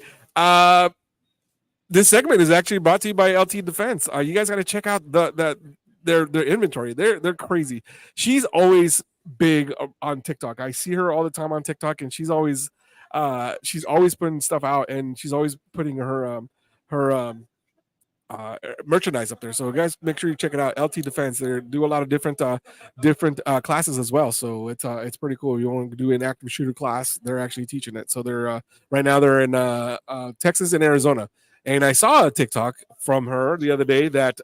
this segment is actually brought to you by LT Defense. You guys got to check out their inventory. They're crazy. She's always big on TikTok. I see her all the time on TikTok, and she's always putting stuff out, and she's always putting her merchandise up there. So guys, make sure you check it out. LT Defense. They do a lot of different classes as well. So it's pretty cool. You want to do an active shooter class, they're actually teaching it. So they're right now they're in Texas and Arizona. And I saw a TikTok from her the other day that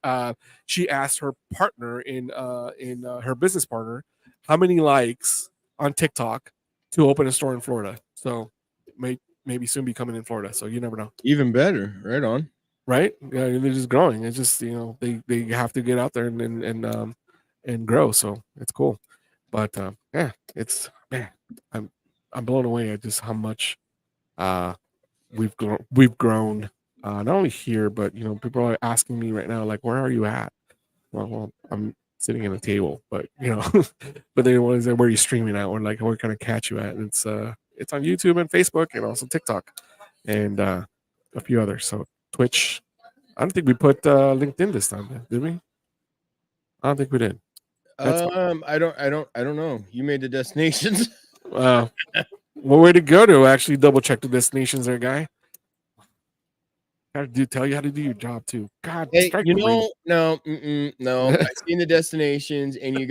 she asked her partner in her business partner how many likes on TikTok to open a store in Florida. So maybe soon be coming in Florida. So you never know. Even better. Right on. Right? Yeah, they're just growing. It's just they have to get out there and grow. So it's cool. But I'm blown away at just how much we've grown. Not only here, but people are asking me right now, like, where are you at? Well, I'm sitting at a table, but but they want to say, where are you streaming at? Or like, where can I catch you at? And it's on YouTube and Facebook and also TikTok and a few others. So Twitch. I don't think we put LinkedIn this time, did we? I don't think we did. I don't know. You made the destinations. Well, where to go to actually double check the destinations there, guy. Tell you how to do your job too. God, hey, no. I've seen the destinations, and you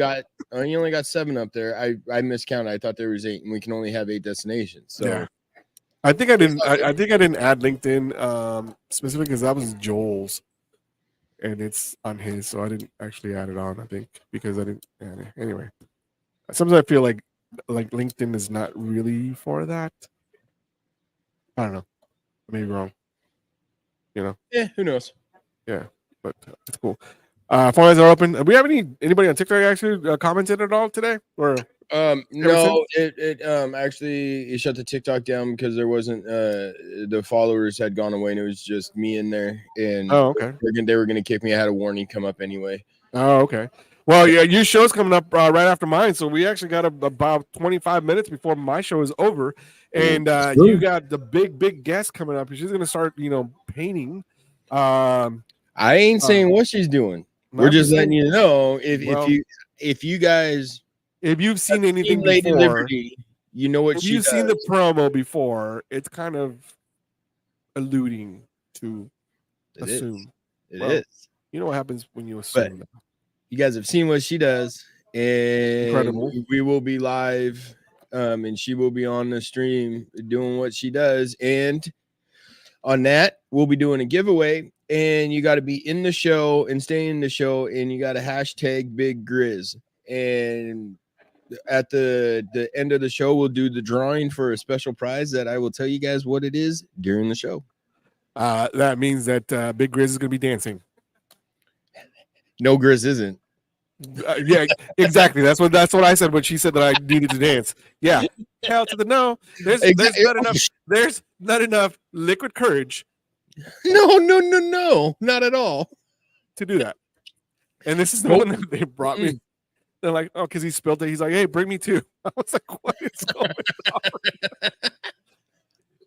only got 7 up there. I miscounted. I thought there was 8, and we can only have 8 destinations. So yeah. I think I didn't add LinkedIn specifically because that was Joel's, and it's on his, so I didn't actually add it on. I think because I didn't. Anyway, sometimes I feel like LinkedIn is not really for that. I don't know. I may be wrong. Yeah, who knows? Yeah, but it's cool. Phone lines are open. Do we have anybody on TikTok actually commented at all today? Or no, it actually shut the TikTok down because there wasn't the followers had gone away and it was just me in there. And okay, they were gonna kick me. I had a warning come up anyway. Oh, okay. Well, yeah, your show's coming up right after mine, so we actually got about 25 minutes before my show is over, and you got the big guest coming up. She's gonna start, painting. I ain't saying what she's doing. We're just letting you know if you guys, if you've seen anything before, Liberty, you know what you've seen the promo before. It's kind of alluding to assume. It is. You know what happens when you assume that. You guys have seen what she does, and incredible. We will be live, and she will be on the stream doing what she does. And on that, we'll be doing a giveaway, and you got to be in the show and stay in the show, and you got to hashtag Big Grizz. And at the end of the show, we'll do the drawing for a special prize that I will tell you guys what it is during the show. That means that Big Grizz is going to be dancing. No, Grizz isn't. Yeah, exactly. That's what I said when she said that I needed to dance. Yeah, hell to the no. There's not enough liquid courage. No, not at all to do that. And this is the one that they brought me. They're like, oh, because he spilled it. He's like, hey, bring me 2. I was like, what is going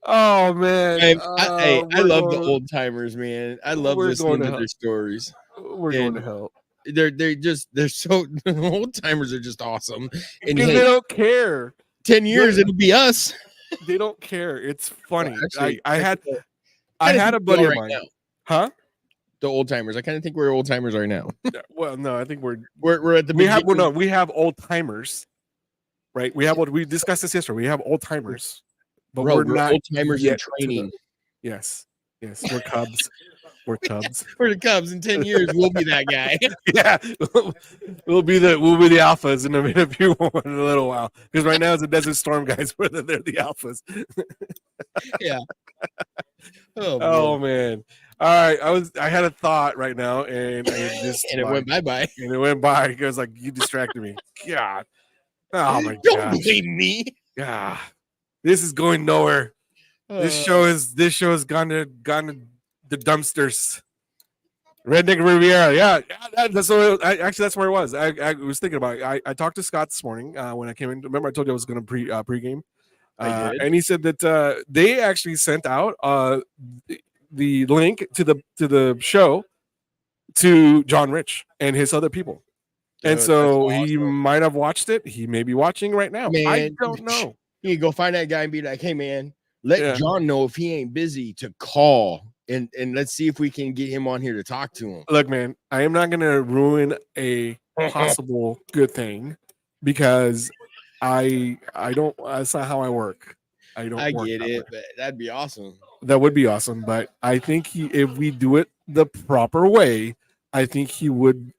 Oh man, I love the old timers, man. I love listening to their stories. We're going to hell. They're so old timers are just awesome, and they don't care. 10 years, it'll be us. They don't care. It's funny. Well, actually, I had a buddy of mine. Now. Huh? The old timers. I kind of think we're old timers right now. Well, no, I think we're at the we have old timers, right? We discussed this yesterday. We have old timers, but we're not old timers in training. Yes, we're Cubs. We're Cubs. We're the Cubs. In 10 years, we'll be that guy. Yeah, we'll be the alphas in a few in a little while. Because right now it's the Desert Storm guys, whether they're the alphas. Yeah. Oh man. All right, I had a thought right now, and I just and it went bye. And it went by because like you distracted me. God. Oh my god. Don't blame me. Yeah. This is going nowhere. This show has gone to the dumpsters. Redneck Riviera. Yeah. That's where it was. I was thinking about it. I talked to Scott this morning when I came in. Remember I told you I was going to pregame. And he said that they actually sent out the link to the show to John Rich and his other people. And so he might have watched it. He may be watching right now. Man, I don't know. You can go find that guy and be like, hey man, let John know if he ain't busy to call and let's see if we can get him on here to talk to him. Look, man, I am not gonna ruin a possible good thing because I don't, that's not how I work. I get it, but that'd be awesome. That would be awesome, but I think if we do it the proper way, I think he would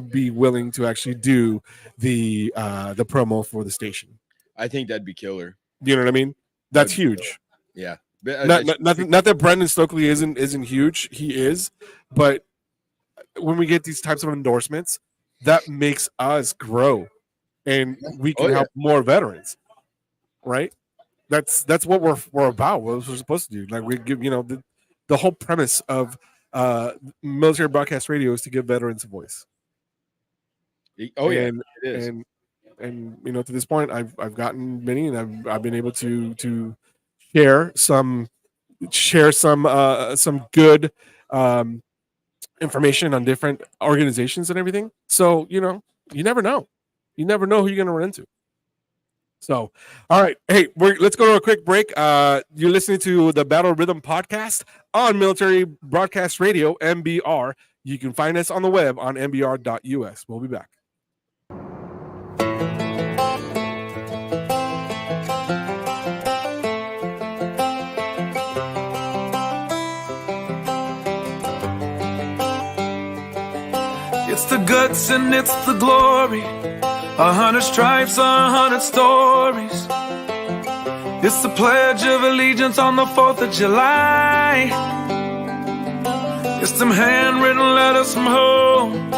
be willing to actually do the promo for the station. I think that'd be killer. You know what I mean? That's huge. Yeah. Not that Brendan Stokely isn't huge. He is, but when we get these types of endorsements, that makes us grow, and we can help more veterans. Right? That's what we're about. What we're supposed to do. Like we give, the whole premise of military broadcast radio is to give veterans a voice. Oh yeah, it is. And to this point, I've gotten many, and I've been able to share some good information on different organizations and everything. So you never know. You never know who you're going to run into. So, all right. Hey, let's go to a quick break. You're listening to the Battle Rhythm podcast on Military Broadcast Radio, MBR. You can find us on the web on mbr.us. We'll be back. It's the guts and it's the glory. 100 stripes, 100 stories. It's the Pledge of Allegiance on the 4th of July. It's them handwritten letters from home.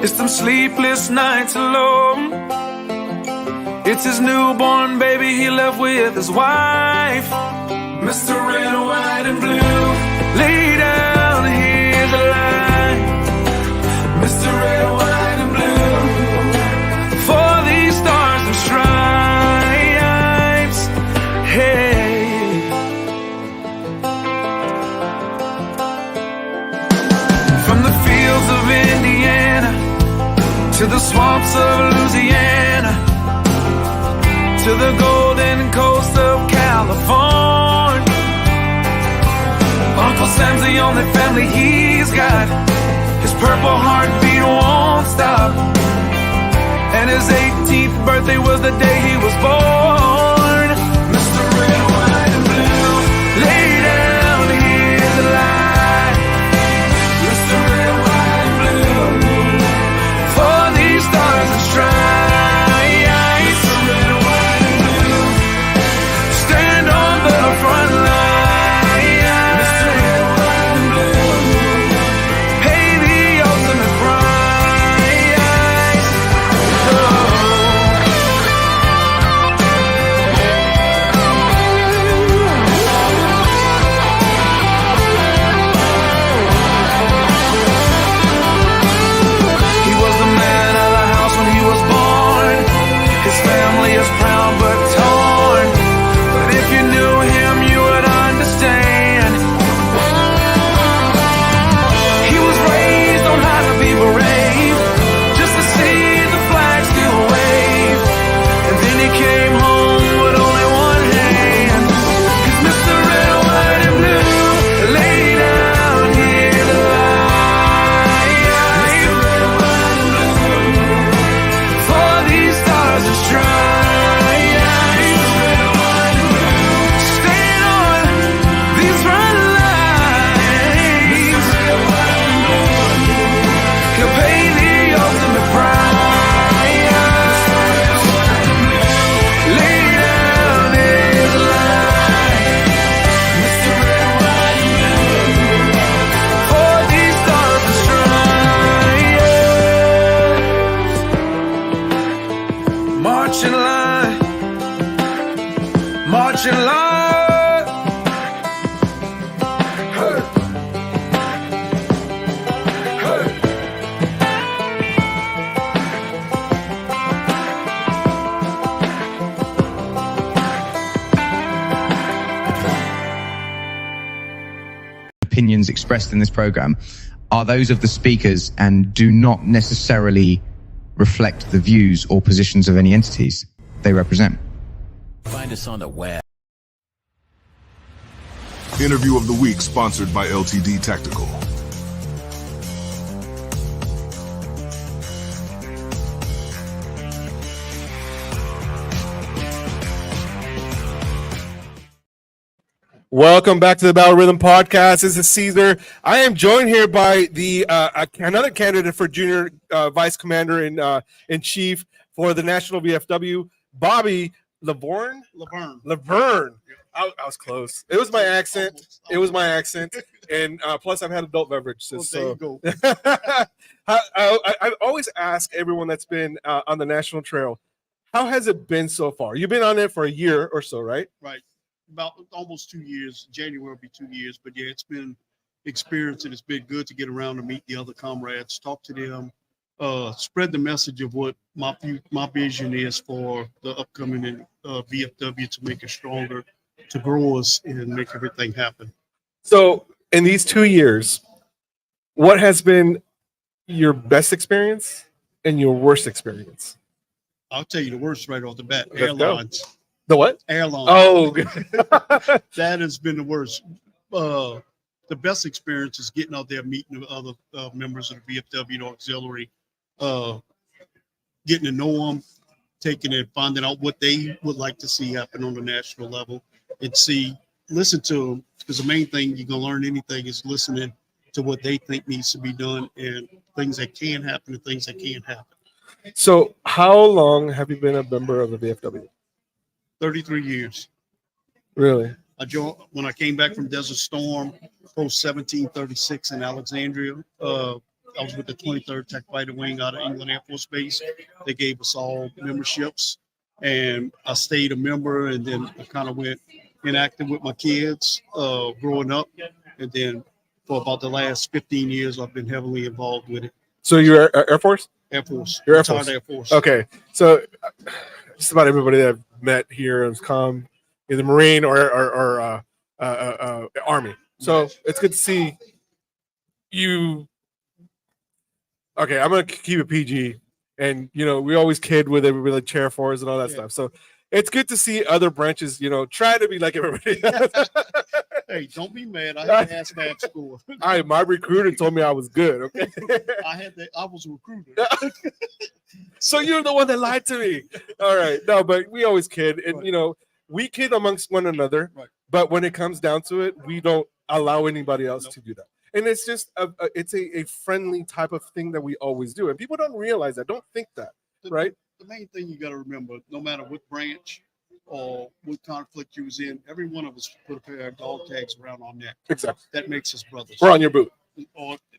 It's them sleepless nights alone. It's his newborn baby he left with his wife. Mr. Red, White, and Blue, lay down, hear the line. Mr. Red, White, and Blue, for these stars and stripes. Hey, from the fields of Indiana to the swamps of Louisiana, to the golden coast of California, Uncle Sam's the only family he's got. His purple heartbeat won't stop, and his 18th birthday was the day he was born. Mr. Red, White, and Blue, lay down, hear the light. Mr. Red, White, and Blue, for these stars and stripes. Mr. Red, White, and Blue, stand on the front line. Mr. Red, White, and Blue, pay the ultimate price. Oh. opinions expressed in this program are those of the speakers and do not necessarily reflect the views or positions of any entities they represent. Find us on the web. Interview of the week sponsored by LTD Tactical. Welcome back to the Battle Rhythm Podcast. This is Caesar. I am joined here by the another candidate for junior vice commander in chief for the National VFW, Bobby Laverne. I was close. It was my accent. And plus, I've had adult beverages. So I always ask everyone that's been on the national trail, how has it been so far? You've been on it for a year or so, right? Right. About almost 2 years. January will be 2 years. But yeah, it's been experience and it's been good to get around and meet the other comrades, talk to them, spread the message of what my vision is for the upcoming VFW to make it stronger, to grow us and make everything happen. So in these 2 years, what has been your best experience and your worst experience? I'll tell you the worst right off the bat. Let's Airlines. go. The what? Airlines. Oh, that has been the worst. The best experience is getting out there, meeting the other members of the VFW auxiliary, getting to know them, taking it, finding out what they would like to see happen on the national level, and listen to them, because the main thing you're gonna learn anything is listening to what they think needs to be done and things that can happen and things that can't happen. So how long have you been a member of the VFW? 33 years. Really? I joined when I came back from Desert Storm, post 1736 in Alexandria. I was with the 23rd Tech Fighter Wing out of England Air Force Base. They gave us all memberships, and I stayed a member, and then I kind of went inactive with my kids growing up, and then for about the last 15 years, I've been heavily involved with it. So you're Air Force? Air Force. You're Air Retired Force. Air Force. Okay. So just about everybody that I've met here has come either Marine or Army. So it's good to see you. Okay, I'm gonna keep it PG, and we always kid with everybody like chair fours and all that stuff. So it's good to see other branches, try to be like everybody else. Hey, don't be mad. I had an ASVAB score. My recruiter told me I was good. Okay, I was a recruiter. So you're the one that lied to me. All right, no, but we always kid, and we kid amongst one another. Right. But when it comes down to it, we don't allow anybody else to do that. And it's just it's a friendly type of thing that we always do, and people don't realize that, don't think that, right? The main thing you got to remember, no matter what branch or what conflict you was in, every one of us put a pair of dog tags around our neck. Exactly. That makes us brothers. We're on your boot.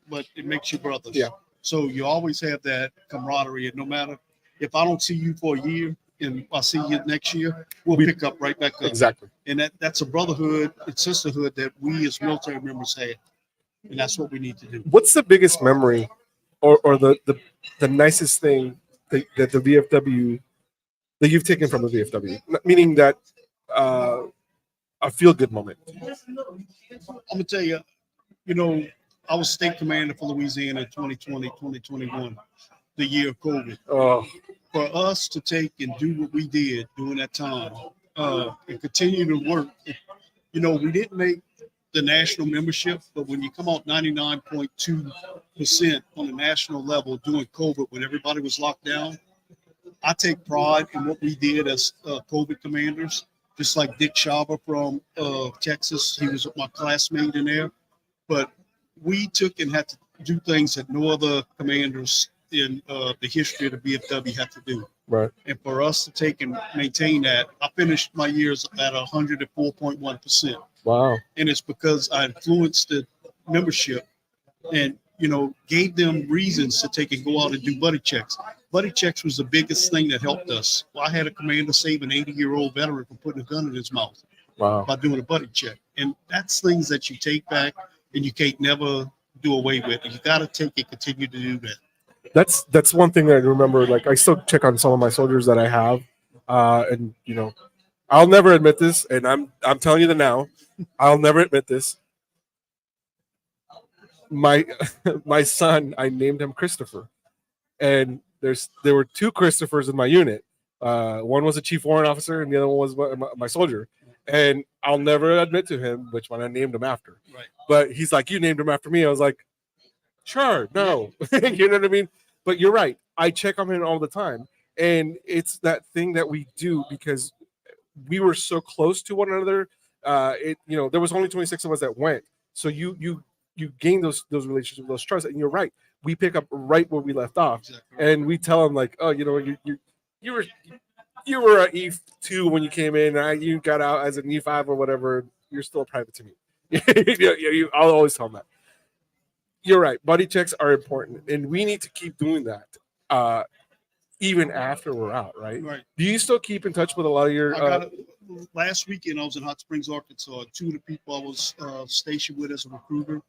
But it makes you brothers. Yeah. So you always have that camaraderie, and no matter if I don't see you for a year and I see you next year, we'll pick up right back up. Exactly. And that's a brotherhood and sisterhood that we as military members have. And that's what we need to do. What's the biggest memory or the nicest thing that the VFW, that you've taken from the VFW? Meaning that a feel-good moment. I'm going to tell you, I was state commander for Louisiana in 2020, 2021, the year of COVID. Oh. For us to take and do what we did during that time and continue to work, we didn't make the national membership, but when you come out 99.2% on the national level during COVID, when everybody was locked down, I take pride in what we did as COVID commanders, just like Dick Shaba from Texas. He was my classmate in there, but we took and had to do things that no other commanders in the history of the VFW had to do. Right. And for us to take and maintain that, I finished my years at 104.1%. Wow. And it's because I influenced the membership and, gave them reasons to take and go out and do buddy checks. Buddy checks was the biggest thing that helped us. Well, I had a commander save an 80-year-old veteran from putting a gun in his mouth. Wow. By doing a buddy check. And that's things that you take back and you can't never do away with. You got to take and continue to do that. That's one thing that I remember. Like, I still check on some of my soldiers that I have, and I'll never admit this, and I'm telling you that now. I'll never admit this. my my son, I named him Christopher, and there were two Christophers in my unit. One was a chief warrant officer, and the other one was my soldier. And I'll never admit to him which one I named him after. Right. But he's like, "You named him after me." I was like, "Sure, no," you know what I mean. But you're right. I check on him all the time, and it's that thing that we do because we were so close to one another. There was only 26 of us that went, so you gain those relationships, those trusts, and you're right. We pick up right where we left off, and we tell them like, "Oh, you were an E2 when you came in, and you got out as an E5 or whatever. You're still a private to me." I'll always tell them that. You're right. Buddy checks are important, and we need to keep doing that, even after we're out. Right? Right. Do you still keep in touch with a lot of your? Last weekend, I was in Hot Springs, Arkansas. Two of the people I was stationed with as a recruiter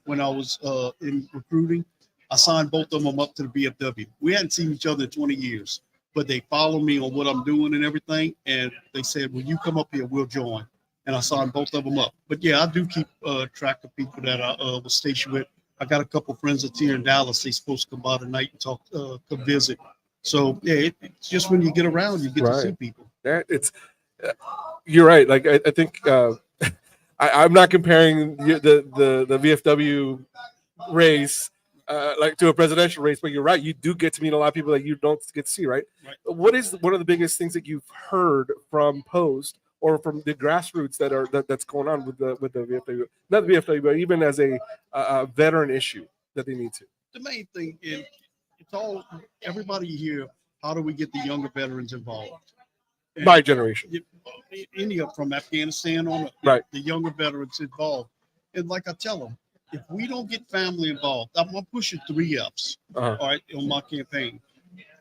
when I was in recruiting, I signed both of them up to the VFW. We hadn't seen each other in 20 years, but they follow me on what I'm doing and everything. And they said, "When you come up here, we'll join." And I signed both of them up. But yeah, I do keep track of people that I was stationed with. I got a couple friends that's here in Dallas. They're supposed to come by tonight and talk, come visit. So yeah, it's just when you get around, you get to see people. Yeah, you're right. Like I think I'm not comparing the VFW race like to a presidential race, but you're right. You do get to meet a lot of people that you don't get to see, right? What is one of the biggest things that you've heard from Post or from the grassroots that's going on with the VFW, not the VFW, but even as a veteran issue that they need to? The main thing is it's all everybody here. How do we get the younger veterans involved? My generation. Any up from Afghanistan on up, right. The younger veterans involved. And like I tell them, if we don't get family involved, I'm pushing 3 Fs, all right, on my campaign.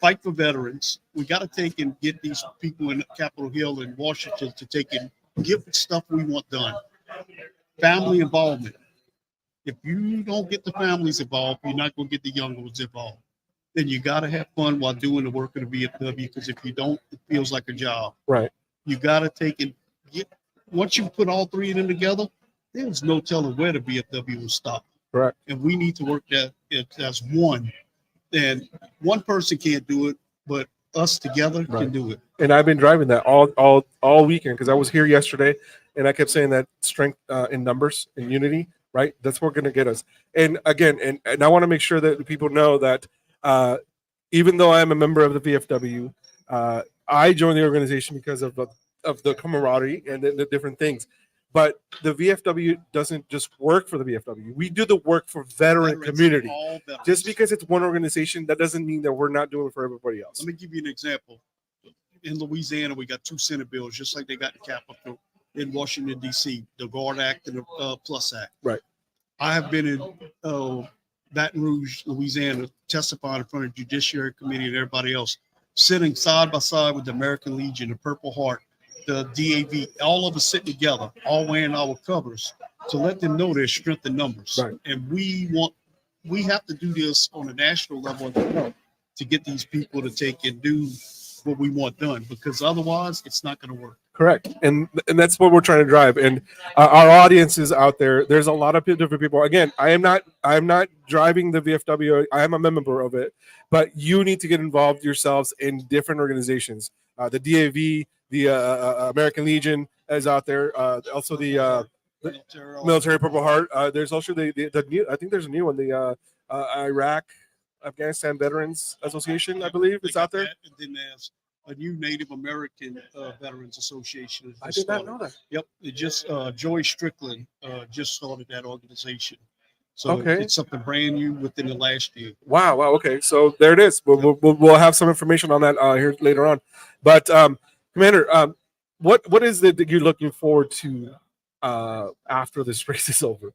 Fight for veterans. We got to take and get these people in Capitol Hill and Washington to take and get the stuff we want done. Family involvement. If you don't get the families involved, you're not going to get the younger ones involved. Then you got to have fun while doing the work of the VFW, because if you don't, it feels like a job. Right. You got to take and get, once you put all 3 of them together, there's no telling where the VFW will stop. Right. And we need to work that as one. And one person can't do it, but us together can do it. And I've been driving that all weekend because I was here yesterday, and I kept saying that strength in numbers and unity, right? That's what's going to get us. And again, and I want to make sure that people know that even though I'm a member of the VFW, I joined the organization because of the camaraderie and the different things. But the VFW doesn't just work for the VFW. We do the work for veteran community. Just because it's one organization, that doesn't mean that we're not doing it for everybody else. Let me give you an example. In Louisiana, we got 2 Senate bills, just like they got in Capitol in Washington, D.C., the GUARD Act and the PLUS Act. Right. I have been in Baton Rouge, Louisiana, testifying in front of the Judiciary Committee and everybody else, sitting side by side with the American Legion, the Purple Heart, the DAV, all of us sitting together, all wearing our covers to let them know there's strength in numbers. Right. And we have to do this on a national level to get these people to take and do what we want done, because otherwise it's not going to work. Correct. And that's what we're trying to drive. And our audience is out there. There's a lot of different people. Again, I am not driving the VFW. I am a member of it, but you need to get involved yourselves in different organizations. The DAV, the American Legion is out there. Also the Military Purple Heart. There's also the new, I think there's a new one, the Iraq Afghanistan Veterans Association, I believe it's out there. And then there's a new Native American Veterans Association. I did not know that. Yep, it just Joy Strickland just started that organization. So it's something brand new within the last year. Wow. Okay, so there it is. We'll have some information on that here later on. But Commander, what is it that you're looking forward to after this race is over?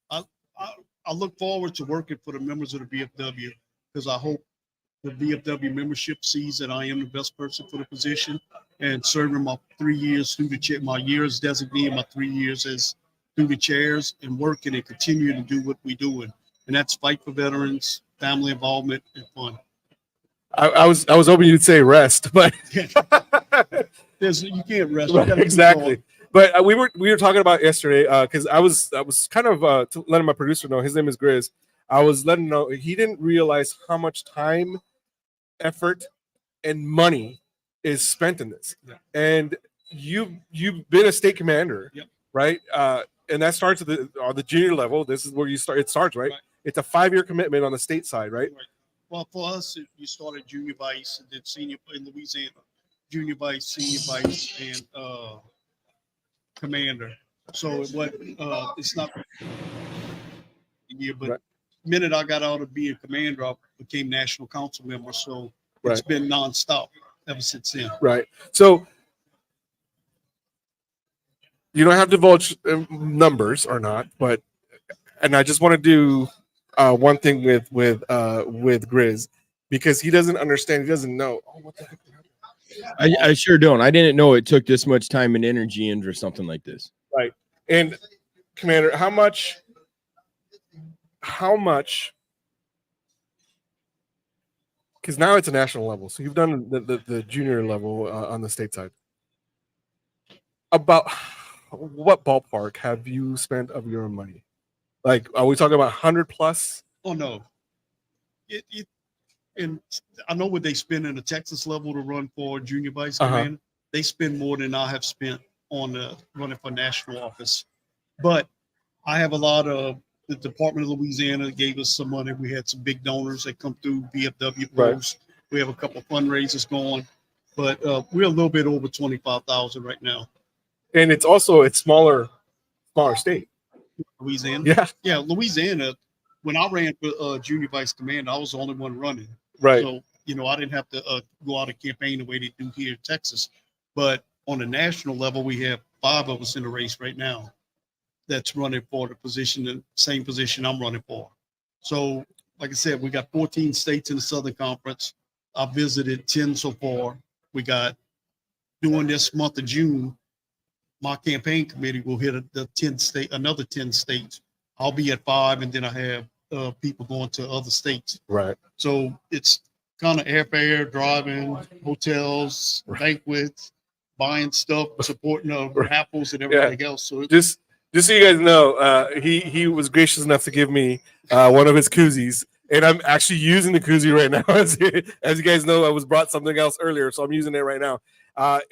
I look forward to working for the members of the VFW, because I hope the VFW membership sees that I am the best person for the position, and serving my 3 years through the chair, my year as designee, my 3 years as through the chairs, and working and continue to do what we're doing. And that's fight for veterans, family involvement, and fun. I was hoping you'd say rest, but you can't rest. Right, exactly. But we were talking about yesterday because I was kind of letting my producer know. His name is Grizz. I was letting him know he didn't realize how much time, effort, and money is spent in this. Yeah. And you've been a state commander, Yep. right? And that starts at the junior level. This is where you start. It starts right. Right. It's a 5-year commitment on the state side, right? Well, for us, you started junior vice and then senior in Louisiana, junior vice, senior vice, and commander. So it's not but Right. the minute I got out of being commander, I became national council member. So it's Right. been nonstop ever since then. Right. So you don't have to divulge numbers or not, but and I just want to do one thing with Grizz because he doesn't understand. He doesn't know. Oh, what the heck? I sure don't. I didn't know it took this much time and energy into something like this. Right. And Commander, how much? Because now it's a national level. So you've done the junior level on the state side. About what ballpark have you spent of your money? Like, are we talking about 100 plus? Oh no. And I know what they spend in the Texas level to run for junior vice commander. They spend more than I have spent on running for national office. But I have a lot of the Department of Louisiana gave us some money. We had some big donors that come through VFW Pros. We have a couple of fundraisers going, but we're a little bit over 25,000 right now. And it's smaller state. Louisiana. Yeah. Louisiana. When I ran for junior vice commander, I was the only one running. Right. So I didn't have to go out and campaign the way they do here in Texas. But on the national level, we have 5 of us in the race right now that's running for the same position I'm running for. So, like I said, we got 14 states in the Southern Conference. I visited 10 so far. We got, during this month of June, my campaign committee will hit another 10 states. I'll be at 5, and then I have people going to other states. Right. So it's kind of airfare, driving, hotels, banquets, buying stuff, supporting raffles and everything else. So just so you guys know, he was gracious enough to give me one of his koozies, and I'm actually using the koozie right now. As you guys know, I was brought something else earlier, so I'm using it right now.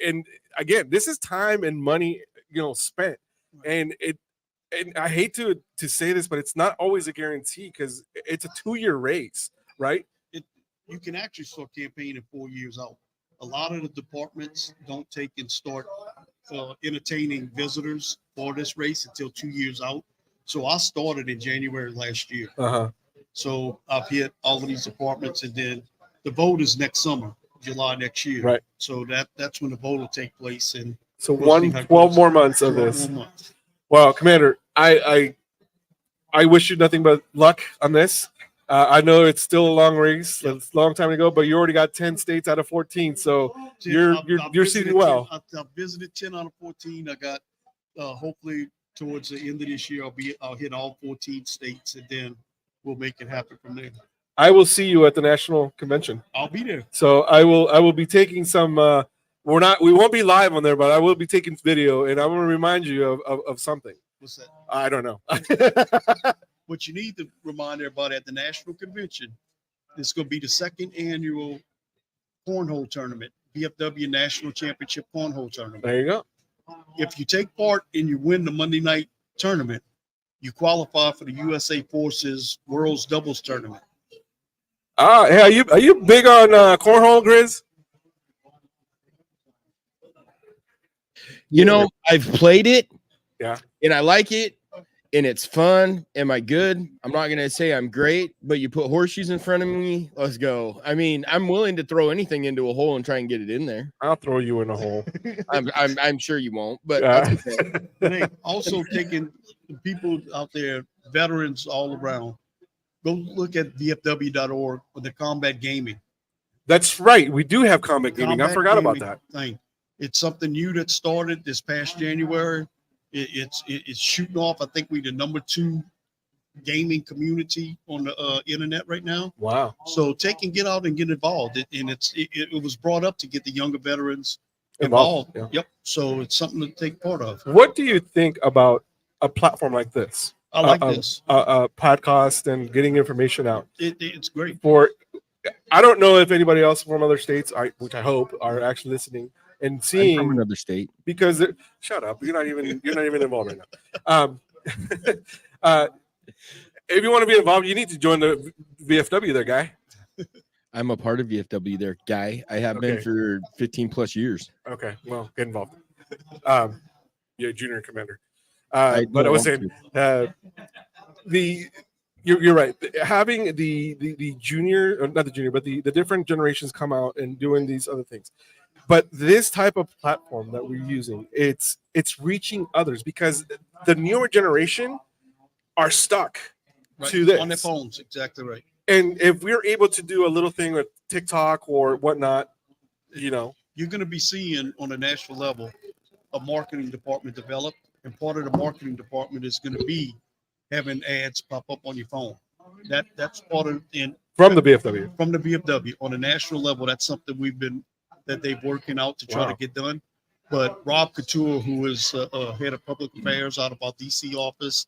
And again, this is time and money, spent, and I hate to say this, but it's not always a guarantee because it's a 2-year race, right? You can actually start campaigning 4 years out. A lot of the departments don't take and start entertaining visitors for this race until 2 years out. So I started in January last year. So I've hit all of these departments, and then the vote is next summer, July next year. Right. So that's when the vote will take place. And so 12 more months of this. Well, Commander, I wish you nothing but luck on this. I know it's still a long race, it's a long time to go, but you already got 10 states out of 14, so you're seating well. I've visited 10 out of 14. I got hopefully towards the end of this year, I'll hit all 14 states, and then we'll make it happen from there. I will see you at the national convention. I'll be there. So I will be taking some. We won't be live on there, but I will be taking video, and I'm going to remind you of something. What's that? I don't know. What you need to remind everybody at the national convention, it's going to be the 2nd annual cornhole tournament, VFW National Championship Cornhole Tournament. There you go. If you take part and you win the Monday night tournament, you qualify for the USA Forces World's Doubles Tournament. Hey, are you big on cornhole, Grizz? I've played it. Yeah. And I like it. And it's fun. Am I good? I'm not going to say I'm great, but you put horseshoes in front of me. Let's go. I mean, I'm willing to throw anything into a hole and try and get it in there. I'll throw you in a hole. I'm sure you won't, but that's okay. Hey, also taking the people out there, veterans all around, go look at VFW.org for the combat gaming. That's right. We do have combat gaming. I forgot about that. Thing. It's something new that started this past January. It's shooting off. I think we're the number 2 gaming community on the internet right now. Wow. So get out and get involved. It was brought up to get the younger veterans involved. Yeah. Yep. So it's something to take part of. What do you think about a platform like this? I like this. A podcast and getting information out. It's great. I don't know if anybody else from other states, which I hope, are actually listening and seeing. I'm from another state. Because shut up, you're not even involved right now. If you want to be involved, you need to join the VFW there, guy. I'm a part of VFW there, guy. I have been for 15 plus years. Okay, well, get involved. You're a junior commander. But I was saying, you're right. Having the junior, not the junior, but the different generations come out and doing these other things. But this type of platform that we're using, it's reaching others because the newer generation are stuck to this on their phones. Exactly right. And if we're able to do a little thing with TikTok or whatnot, you're going to be seeing on a national level a marketing department develop, and part of the marketing department is going to be having ads pop up on your phone. That's part of from the VFW. From the VFW on a national level, that's something they've working out to try to get done. But Rob Couture, who is head of public affairs out of our DC office,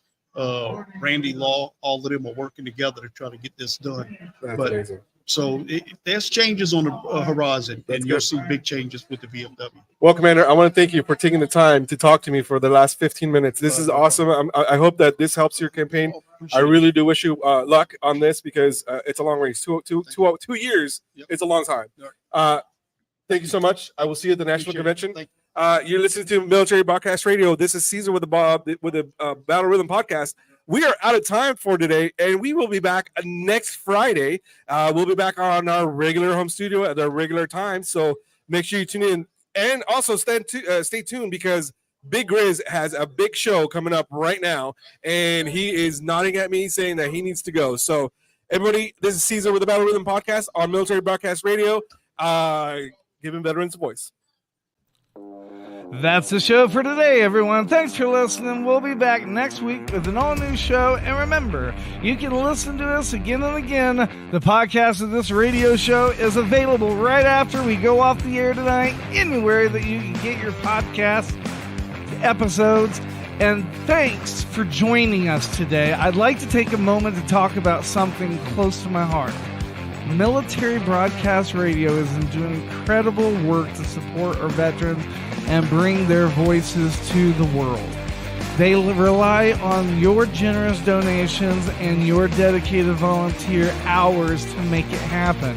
Randy Law, all of them are working together to try to get this done. That's amazing. So there's changes on the horizon, and you'll see big changes with the VFW. Well, Commander, I want to thank you for taking the time to talk to me for the last 15 minutes. This is awesome. I hope that this helps your campaign. I really do wish you luck on this because it's a long race. 2 years, it's a long time. Thank you so much. I will see you at the National Convention. You're listening to Military Broadcast Radio. This is Caesar with the Battle Rhythm Podcast. We are out of time for today, and we will be back next Friday. We'll be back on our regular home studio at our regular time, so make sure you tune in. And also stay tuned because Big Grizz has a big show coming up right now, and he is nodding at me saying that he needs to go. So, everybody, this is Caesar with the Battle Rhythm Podcast on Military Broadcast Radio. Giving veterans a voice. That's the show for today, everyone. Thanks for listening. We'll be back next week with an all-new show. And remember, you can listen to us again and again. The podcast of this radio show is available right after we go off the air tonight, anywhere that you can get your podcast episodes. And thanks for joining us today. I'd like to take a moment to talk about something close to my heart. Military Broadcast Radio is doing incredible work to support our veterans and bring their voices to the world. They rely on your generous donations and your dedicated volunteer hours to make it happen.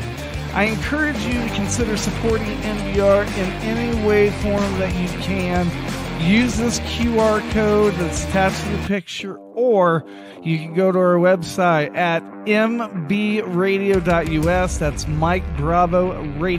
I encourage you to consider supporting NBR in any way, form that you can. Use this QR code that's attached to the picture, or you can go to our website at mbradio.us. That's Mike Bravo Radio.